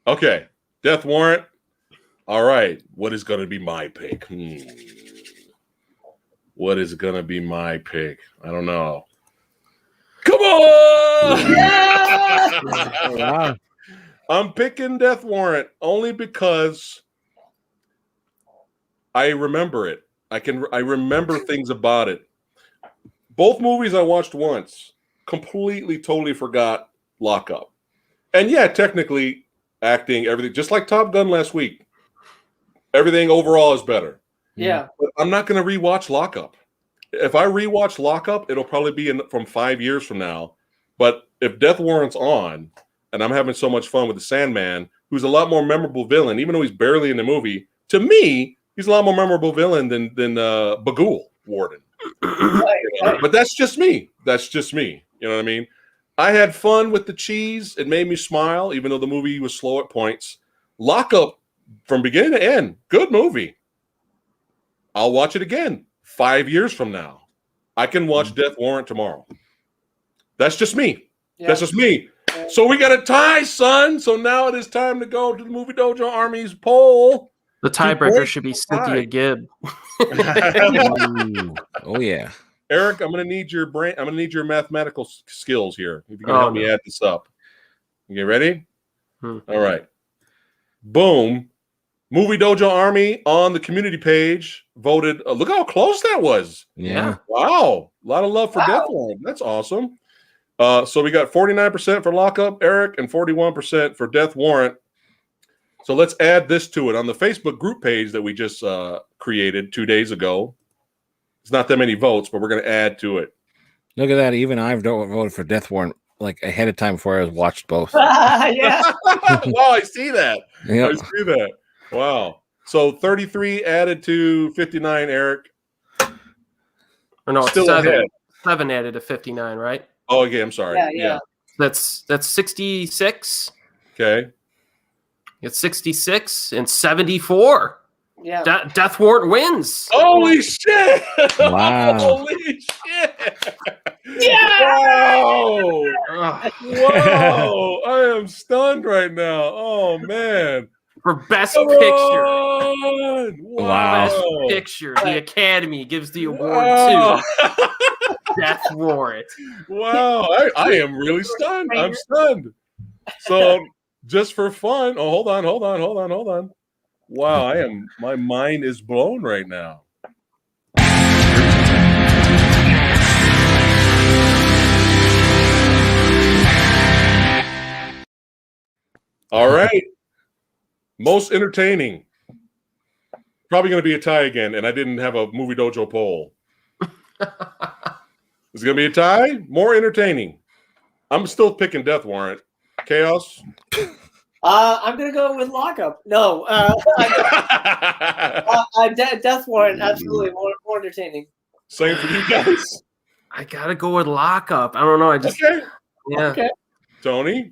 Okay, Death Warrant. All right, what is going to be my pick? What is going to be my pick? I don't know. Come on! Wow. I'm picking Death Warrant only because I remember it. I remember things about it. Both movies I watched once, completely, totally forgot Lock Up. And yeah, technically, acting, everything, just like Top Gun last week, everything overall is better. Yeah. But I'm not going to rewatch Lock Up. If I rewatch Lock Up, it'll probably be from 5 years from now. But if Death Warrant's on, and I'm having so much fun with the Sandman, who's a lot more memorable villain, even though he's barely in the movie, to me, he's a lot more memorable villain than Bagul Warden. Right. But that's just me. That's just me. You know what I mean? I had fun with the cheese. It made me smile, even though the movie was slow at points. Lock Up, from beginning to end, good movie. I'll watch it again 5 years from now. I can watch Death Warrant tomorrow. That's just me. Yeah. That's just me. So we got a tie, son. So now it is time to go to the Movie Dojo Army's poll. The tiebreaker should be Cynthia Gibb. Oh yeah, Eric, I'm gonna need your brain. I'm gonna need your mathematical skills here. If you can help me add this up. You ready? All right. Boom. Movie Dojo Army on the community page voted. Look how close that was. yeah. Wow. A lot of love for Death Warrant. That's awesome. So we got 49% for Lock Up, Eric, and 41% for Death Warrant. So let's add this to it. On the Facebook group page that we just created 2 days ago, it's not that many votes, but we're going to add to it. Look at that. Even I've voted for Death Warrant like ahead of time before I watched both. Yeah. Wow, I see that. Yep. I see that. Wow. So 33 added to 59, Eric. Or no, it's Still 7. ahead. 7 added to 59, right? Oh, okay. I'm sorry. Yeah. That's 66. Okay. It's 66 and 74. Yeah. Death Warrant wins. Holy shit! Wow. Holy shit! Yeah! Wow! Wow! I am stunned right now. Oh man! For Best Come Picture. on! Wow. Best Picture. The Academy gives the award Wow. to Death Warrant. Wow! I am really stunned. I'm stunned. So just for fun. Oh, hold on. Wow! My mind is blown right now. All right. Most entertaining. Probably going to be a tie again, and I didn't have a Movie Dojo poll. It's going to be a tie. More entertaining. I'm still picking Death Warrant. Chaos. I'm gonna go with Lockup. No, Death Warrant, absolutely more entertaining. Same for you guys. I gotta go with Lockup. I don't know. I just yeah. Okay. Tony.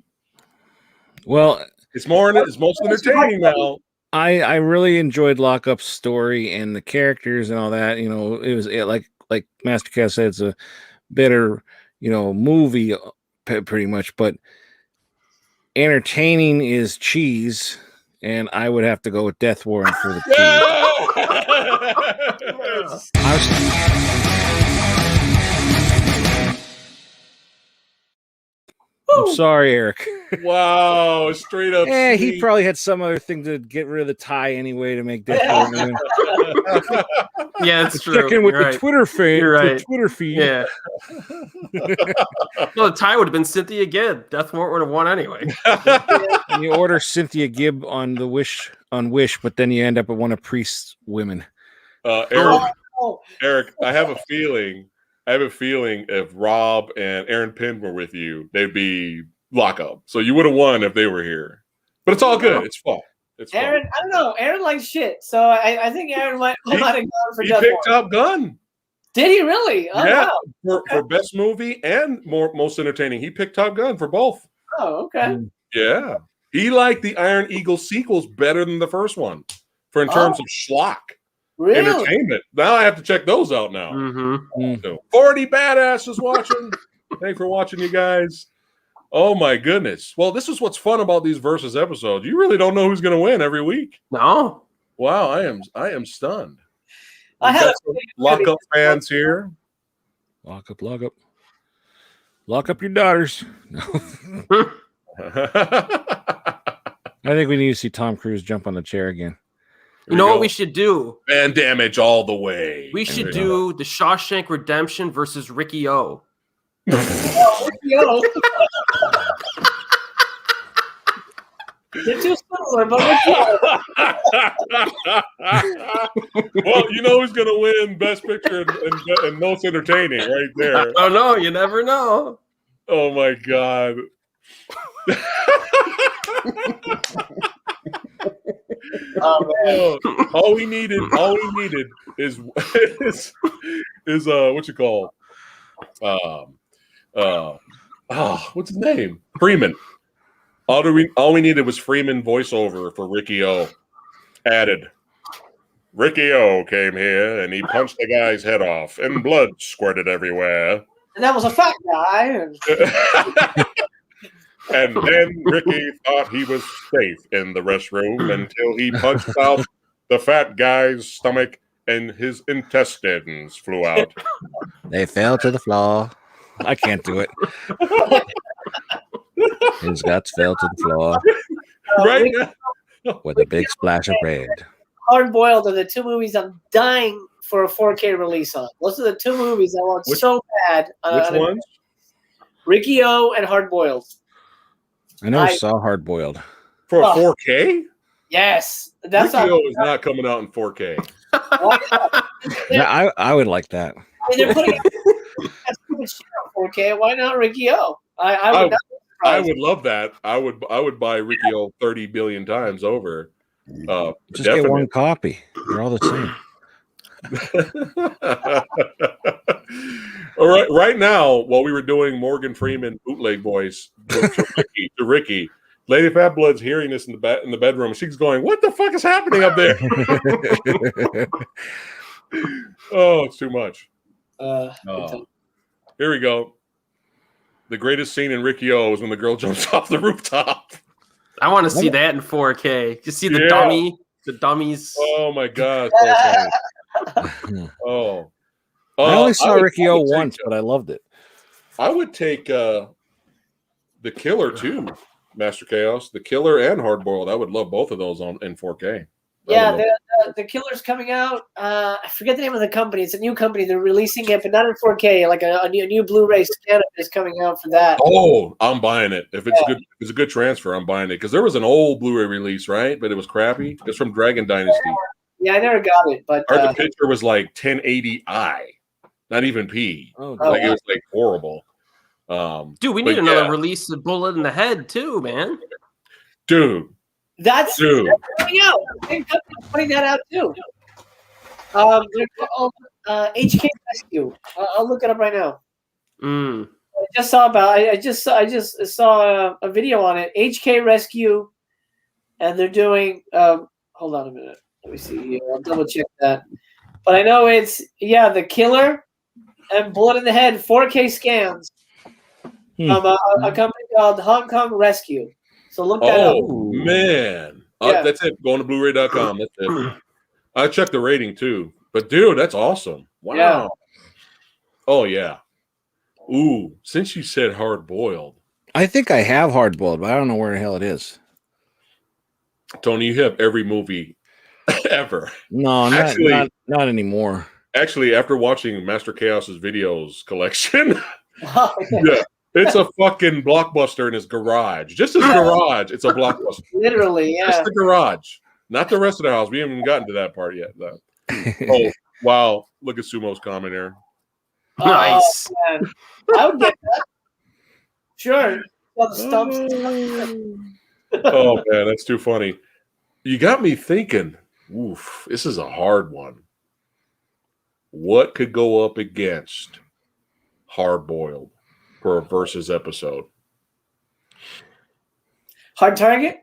Well, it's most entertaining now. I really enjoyed Lockup's story and the characters and all that. You know, it was like Master Cat said, it's a better movie pretty much, but entertaining is cheese, and I would have to go with Death Warrant for the cheese. I'm sorry, Eric. Wow, straight up. Yeah, he probably had some other thing to get rid of the tie anyway to make Death Warrant. Yeah, it's true. Checking with You're the Twitter feed. You're right. The Twitter feed. Yeah. No, the tie would have been Cynthia Gibb. Death Warrant would have won anyway. And you order Cynthia Gibb on Wish, but then you end up with one of Priest's women. Eric, I have a feeling if Rob and Aaron Penn were with you, they'd be Lockup. So you would have won if they were here. But it's all good. It's fun. Aaron, I don't know. Aaron likes shit, so I think Aaron might have gone for Death Warrant. He picked Top Gun. Did he really? Oh, yeah, wow. For best movie and most entertaining. He picked Top Gun for both. Oh, okay. Yeah. He liked the Iron Eagle sequels better than the first one in terms of schlock. Really? Entertainment. Now I have to check those out now. Mm-hmm. So 40 badasses watching. Thanks for watching, you guys. Oh my goodness. Well, this is what's fun about these versus episodes. You really don't know who's going to win every week. No. Wow, I am stunned. I have Lockup fans here. Lock up your daughters. No. I think we need to see Tom Cruise jump on the chair again. You know what we should do? Fan damage all the way. We should do the Shawshank Redemption versus Ricky O. Ricky O. They're too similar, but Ricky O. Well, you know who's going to win Best Picture and most entertaining right there. Oh, no, you never know. Oh, my God. All we needed is what you call what's his name? Freeman. All we needed was Freeman voiceover for Ricky O. Added. Ricky O came here and he punched the guy's head off and blood squirted everywhere. And that was a fat guy. And then Ricky thought he was safe in the restroom until he punched out the fat guy's stomach and his intestines flew out. They fell to the floor. I can't do it. His guts fell to the floor. Right now. With a big splash of red. Hard Boiled are the two movies I'm dying for a 4K release on. Those are the two movies I want so bad. Which ones? Ricky O and Hard Boiled. I never saw Hard Boiled. For a 4K? Yes. Ricky O is not coming out in 4K. Yeah, I would like that. I mean, they're putting that stupid shit on 4K. Why not Ricky O? I would love that. I would buy Ricky O 30 billion times over. Just get one copy. They're all the same. All right. Right now, while we were doing Morgan Freeman bootleg voice to Ricky, Lady Fat Blood's hearing this in the bedroom. She's going, "What the fuck is happening up there?" Oh, it's too much. Here we go. The greatest scene in Ricky O is when the girl jumps off the rooftop. I want to see that in 4K. Just see the dummies. Oh my God. Oh. I only saw Ricky O once, but I loved it. I would take The Killer too, Master Chaos. The Killer and Hard Boiled. I would love both of those in 4K. Yeah, the Killer's coming out. I forget the name of the company. It's a new company. They're releasing it, but not in 4K. Like a new Blu-ray scan is coming out for that. Oh, I'm buying it. If it's a good transfer, I'm buying it. Because there was an old Blu-ray release, right? But it was crappy. It's from Dragon Dynasty. Yeah, I never got it. But the picture was like 1080i, not even P. Oh, it was like horrible. Dude, we need another release of Bullet in the Head too, man. Dude, that's coming out. I'm putting that out too. They're called HK Rescue. I'll look it up right now. I just saw I just saw a video on it. HK Rescue, and they're doing. Hold on a minute. Let me see here. I'll double check that. But I know it's The Killer and Bullet in the Head 4K scans from a company called Hong Kong Rescue. So look that up. Oh man, that's it. Going to Blu-ray.com. That's it. I checked the rating too. But dude, that's awesome. Wow. Yeah. Oh yeah. Ooh, since you said hard boiled, I think I have hard boiled, but I don't know where the hell it is. Tony, you have every movie ever. No, not anymore. Actually, after watching Master Chaos's videos collection, yeah, it's a fucking blockbuster in his garage. Just his garage, it's a blockbuster. Literally, yeah. Just the garage, not the rest of the house. We haven't even gotten to that part yet, though. Oh wow! Look at Sumo's comment here. Nice. Oh, I would get that. Sure. Well, the stumps. Oh man, that's too funny. You got me thinking. Oof, this is a hard one. What could go up against Hard Boiled for a versus episode? Hard Target.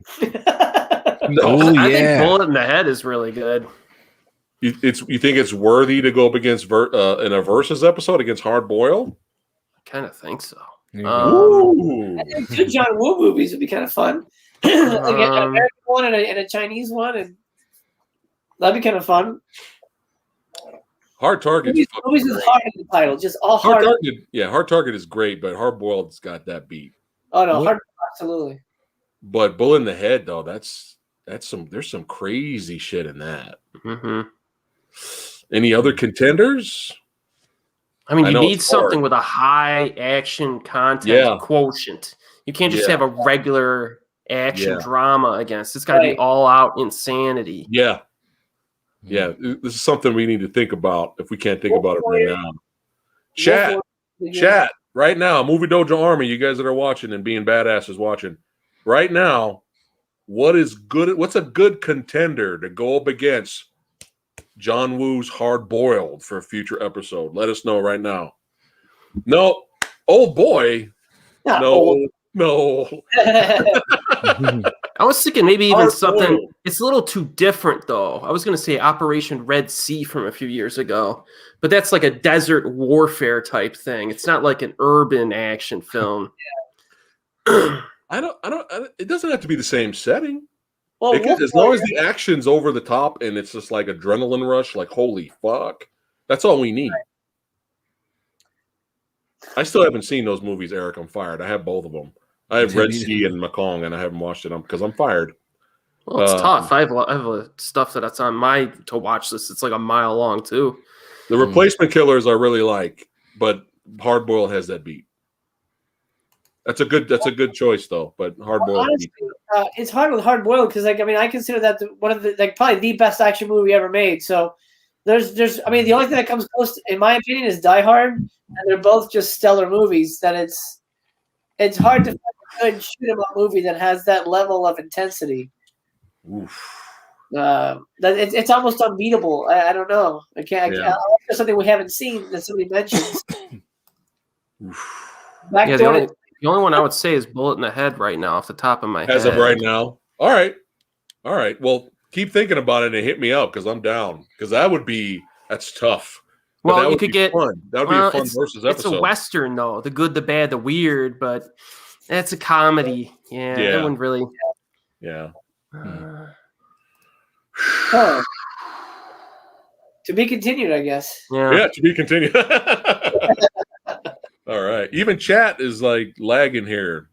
No, I think Bullet in the Head is really good. You think it's worthy to go up against in a versus episode against Hard Boiled? I kind of think so. I think 2 John Woo movies would be kind of fun. Like an American one and a Chinese one, and that'd be kind of fun. Hard Target. Movies with hard in the title, just all hard. Target. Yeah, Hard Target is great, but Hard Boiled's got that beat. Oh no, hard, absolutely. But Bullet in the Head, though, there's some crazy shit in that. Any other contenders? I mean, you need something with a high action content quotient. You can't just have a regular action drama against. It's got to be all out insanity. Yeah. Yeah. This is something we need to think about if we can't think about it right now. Chat right now. Movie Dojo Army, you guys that are watching and being badasses watching right now. What's a good contender to go up against John Woo's Hard Boiled for a future episode? Let us know right now. No, old boy. No. I was thinking maybe even something. It's a little too different, though. I was going to say Operation Red Sea from a few years ago, but that's like a desert warfare type thing. It's not like an urban action film. It doesn't have to be the same setting. Well, as long as the action's over the top and it's just like adrenaline rush, like holy fuck, that's all we need. I still haven't seen those movies, Eric. I'm fired. I have both of them. I have Red Sea and Mekong, and I haven't watched it because I'm fired. Well, it's tough. I have stuff that's on my to watch list. It's like a mile long too. The Replacement Killers I really like, but Hard Boiled has that beat. That's a good choice though. But Hard Boiled, it's hard with Hard Boiled because I consider that one of the probably the best action movie ever made. So there's the only thing that comes close, in my opinion, is Die Hard, and they're both just stellar movies. That it's hard to find a good shoot 'em up movie that has that level of intensity. Oof. It's almost unbeatable. I don't know. I can't. There's something we haven't seen that somebody mentions. The only one I would say is Bullet in the Head right now, off the top of my head. As of right now. All right. Well, keep thinking about it and hit me up because I'm down. Because that's tough. But well, you could get fun. That would be a fun versus episode. It's a Western though, the good, the bad, the weird, but it's a comedy. Yeah. It wouldn't really. Yeah. To be continued, I guess. Yeah, to be continued. All right. Even chat is like lagging here.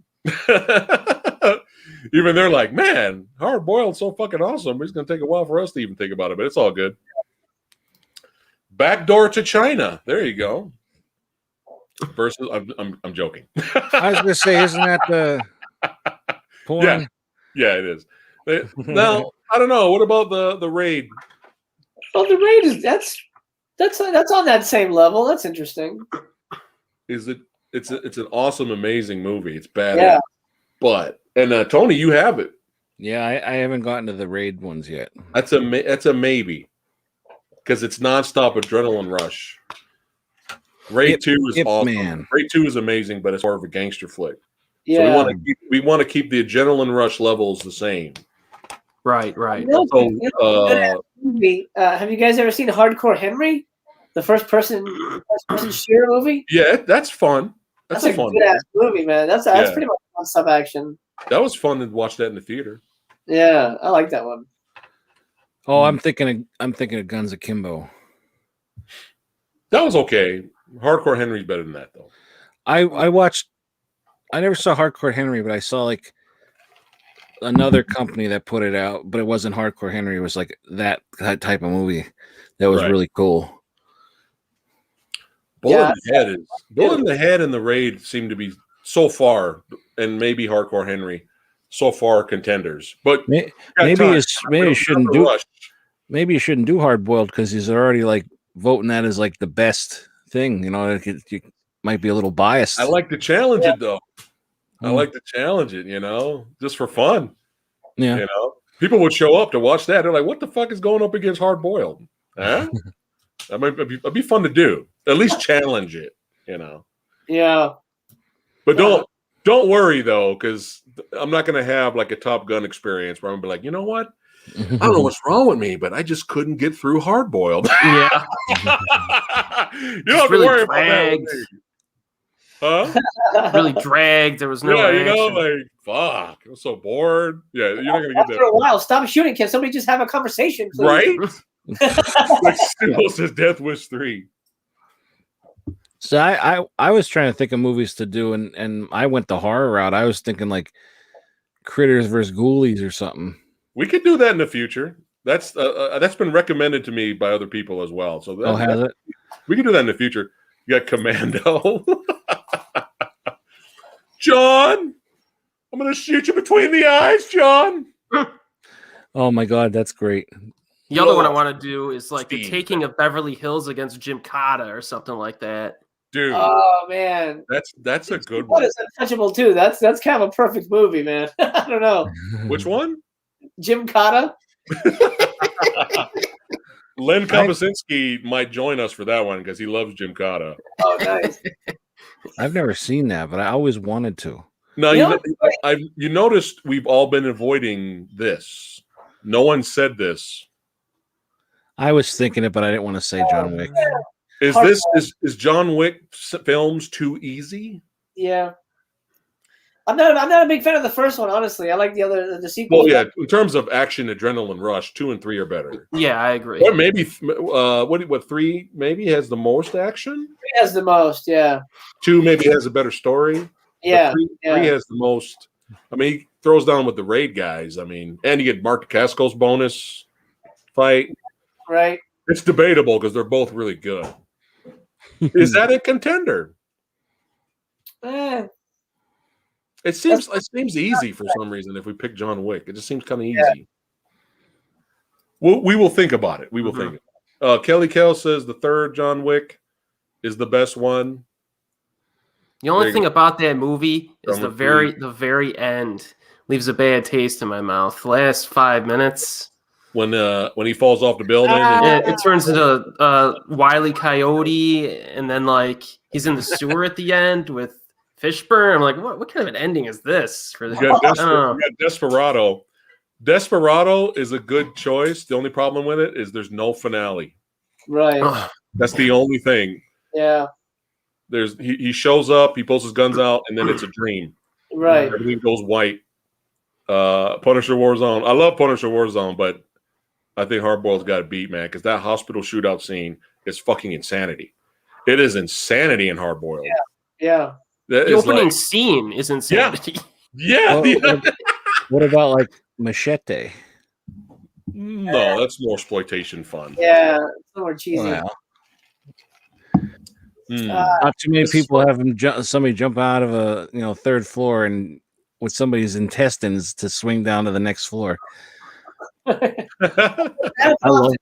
Even they're like, man, Hard Boiled so fucking awesome. It's going to take a while for us to even think about it, but it's all good. Backdoor to China. There you go. Versus, I'm joking. I was going to say, isn't that the porn? Yeah, it is. Now, I don't know. What about the Raid? Well, the Raid is that's on that same level. That's interesting. Is it? it's an awesome, amazing movie. It's badass. Yeah. But Tony, you have it. Yeah, I haven't gotten to the raid ones yet. That's a maybe because it's nonstop adrenaline rush. Raid 2 is awesome. Man. Raid 2 is amazing, but it's more of a gangster flick. Yeah. So we want to keep the adrenaline rush levels the same. Right. So, movie. Have you guys ever seen Hardcore Henry, the first person shooter movie? yeah, that's fun. That's a fun good ass movie, man. That's pretty much non-stop action. That was fun to watch that in the theater. Yeah, I like that one. Oh, I'm thinking of Guns Akimbo. That was okay. Hardcore Henry's better than that, though. I never saw Hardcore Henry, but I saw like another company that put it out, but it wasn't Hardcore Henry. It was like that type of movie that was really cool. Bullet in the Head and the Raid seem to be so far, and maybe Hardcore Henry, so far contenders. But maybe you shouldn't do Hard Boiled because he's already like voting that as like the best thing. You know, you might be a little biased. I like to challenge it though. I like to challenge it, just for fun. Yeah. People would show up to watch that. They're like, what the fuck is going up against Hard Boiled? Huh? It'd be fun to do. At least challenge it, Yeah. But don't worry though, because I'm not gonna have like a Top Gun experience where I'm gonna be like, you know what? I don't know what's wrong with me, but I just couldn't get through Hard Boiled. Yeah. You don't have to worry about that with me. Huh? Really dragged. There was no action. like fuck. I'm so bored. Yeah, you're not gonna get that. After a while, stop shooting. Can somebody just have a conversation, please? Right? Like Steel says Death Wish 3. So I was trying to think of movies to do, and I went the horror route. I was thinking like Critters versus Ghoulies or something. We could do that in the future. That's been recommended to me by other people as well. So has it? We can do that in the future. You got Commando. John, I'm going to shoot you between the eyes, John. Oh my God, that's great. The other one I want to do is like The Taking of Beverly Hills against Jim Cotta or something like that. Dude. Oh man. That's a good one. It's Untouchable too. That's kind of a perfect movie, man. I don't know. Which one? Jim Cotta. Len Kopasinski might join us for that one because he loves Jim Cotta. Oh, nice. I've never seen that, but I always wanted to. No, you noticed we've all been avoiding this. No one said this. I was thinking it, but I didn't want to say John Wick. Is John Wick films too easy? Yeah. I'm not a big fan of the first one, honestly. I like the sequel. Well, yeah, in terms of action, adrenaline rush, 2 and 3 are better. Yeah, I agree. Or maybe 3 maybe has the most action? 3 has the most, yeah. 2 maybe has a better story. Yeah. 3 has the most. I mean, he throws down with the raid guys. I mean, and you get Mark Dacascos bonus fight. Right. It's debatable because they're both really good. Is that a contender? It seems easy for some reason if we pick John Wick. It just seems kind of easy. We will think about it. We will think. Kelly Kell says the third John Wick is the best one. The only thing about that movie is the very end leaves a bad taste in my mouth. The last 5 minutes. When he falls off the building, it turns into Wile E. Coyote, and then like he's in the sewer at the end with Fishburne. I'm like, what kind of an ending is this for this? You got Desperado. Desperado is a good choice. The only problem with it is there's no finale. Right. That's the only thing. Yeah. He shows up, he pulls his guns out, and then it's a dream. Right. Everything goes white. Punisher Warzone. I love Punisher Warzone, but I think Hardboiled's got to beat, man, because that hospital shootout scene is fucking insanity. It is insanity in Hardboiled. Yeah. The opening scene is insanity. Yeah. What about like Machete? No, that's more exploitation fun. Yeah, it's more cheesy. Wow. Not too many people have somebody jump out of a third floor and with somebody's intestines to swing down to the next floor. I love.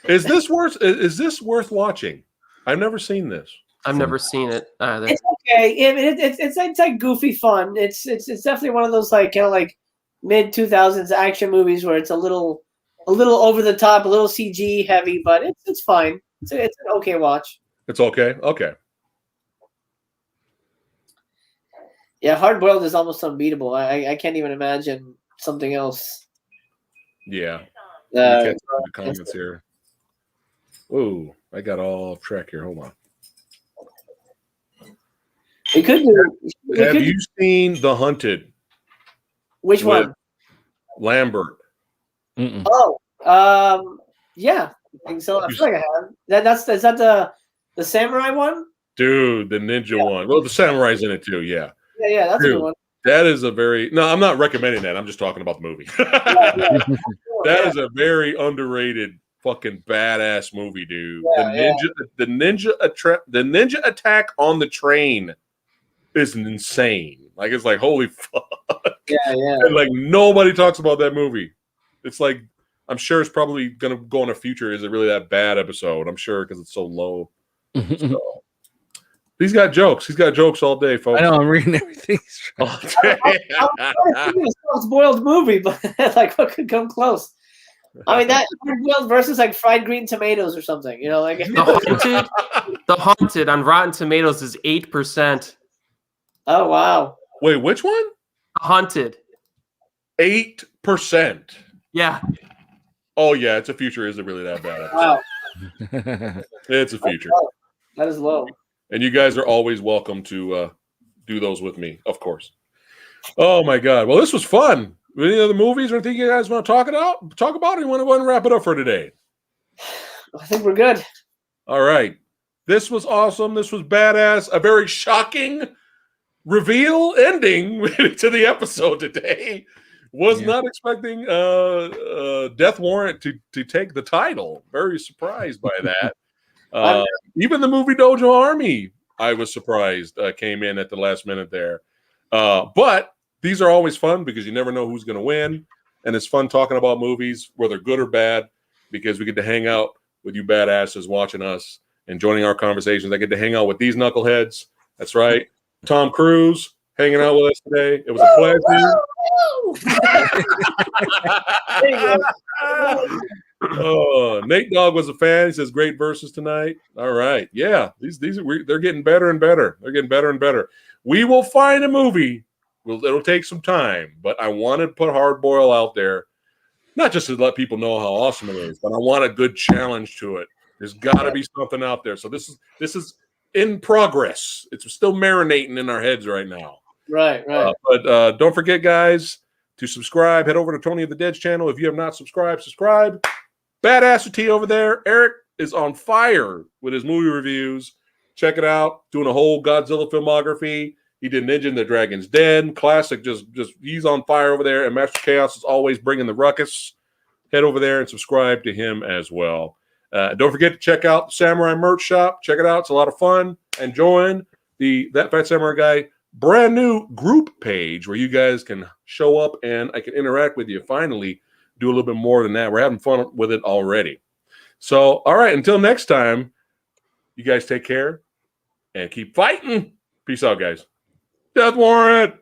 Is this worth watching? I've never seen this. I've never seen it either. It's okay. It's like goofy fun. It's definitely one of those like kind of like mid 2000s action movies where it's a little over the top, a little CG heavy, but it's fine. It's an okay watch. It's okay. Okay. Yeah, Hard Boiled is almost unbeatable. I can't even imagine something else. Yeah. You can't see the comments here. Whoa, I got all off track here. Hold on. We could do. Have you seen The Hunted? Which one? Lambert. Mm-mm. Oh, yeah, I think so. I feel like I have. Is that the samurai one? Dude, the ninja one. Well, the samurai's in it too. Yeah. Yeah, that's a Dude, good one. that is a very. No, I'm not recommending that. I'm just talking about the movie. That is a very underrated, fucking badass movie, dude. The ninja attack on the train is insane. Like it's like holy fuck. Yeah. And like nobody talks about that movie. It's like I'm sure it's probably gonna go in a future. Is it really that bad episode? I'm sure because it's so low. So. He's got jokes. He's got jokes all day, folks. I know. I'm reading everything. All day. I'm a soft-boiled movie, but like what could come close? I mean that hard-boiled versus like fried green tomatoes or something. You know, like The Haunted on Rotten Tomatoes is 8%. Oh wow! Wait, which one? The Haunted. 8%. Yeah. Oh yeah, it's a future. Is it really that bad? Wow, It's a future. that is low. And you guys are always welcome to do those with me, of course. Oh my God! Well, this was fun. Any other movies or anything you guys want to talk about? Or you want to go and wrap it up for today? I think we're good. All right. This was awesome. This was badass. A very shocking reveal ending to the episode today. Was not expecting Death Warrant to take the title. Very surprised by that. Even the movie Dojo Army, I was surprised, came in at the last minute there. But these are always fun because you never know who's going to win. And it's fun talking about movies, whether good or bad, because we get to hang out with you badasses watching us and joining our conversations. I get to hang out with these knuckleheads. That's right. Tom Cruise hanging out with us today. It was a pleasure. Nate Dogg was a fan. He says great verses tonight. All right. Yeah. They're getting better and better. They're getting better and better. We will find a movie. It'll take some time, but I want to put Hard Boil out there, not just to let people know how awesome it is, but I want a good challenge to it. There's got to be something out there. So this is in progress. It's still marinating in our heads right now. Right. But don't forget, guys, to subscribe. Head over to Tony of the Dead's channel. If you have not subscribed, subscribe. Badass T over there. Eric is on fire with his movie reviews. Check it out. Doing a whole Godzilla filmography. He did Ninja and the Dragon's Den. Classic. Just he's on fire over there. And Master Chaos is always bringing the ruckus. Head over there and subscribe to him as well. Don't forget to check out the Samurai merch shop. Check it out. It's a lot of fun. And join That Phat Samurai Guy brand new group page where you guys can show up and I can interact with you. Finally, do a little bit more than that. We're having fun with it already. So, all right. Until next time, you guys take care and keep fighting. Peace out, guys. Death Warrant.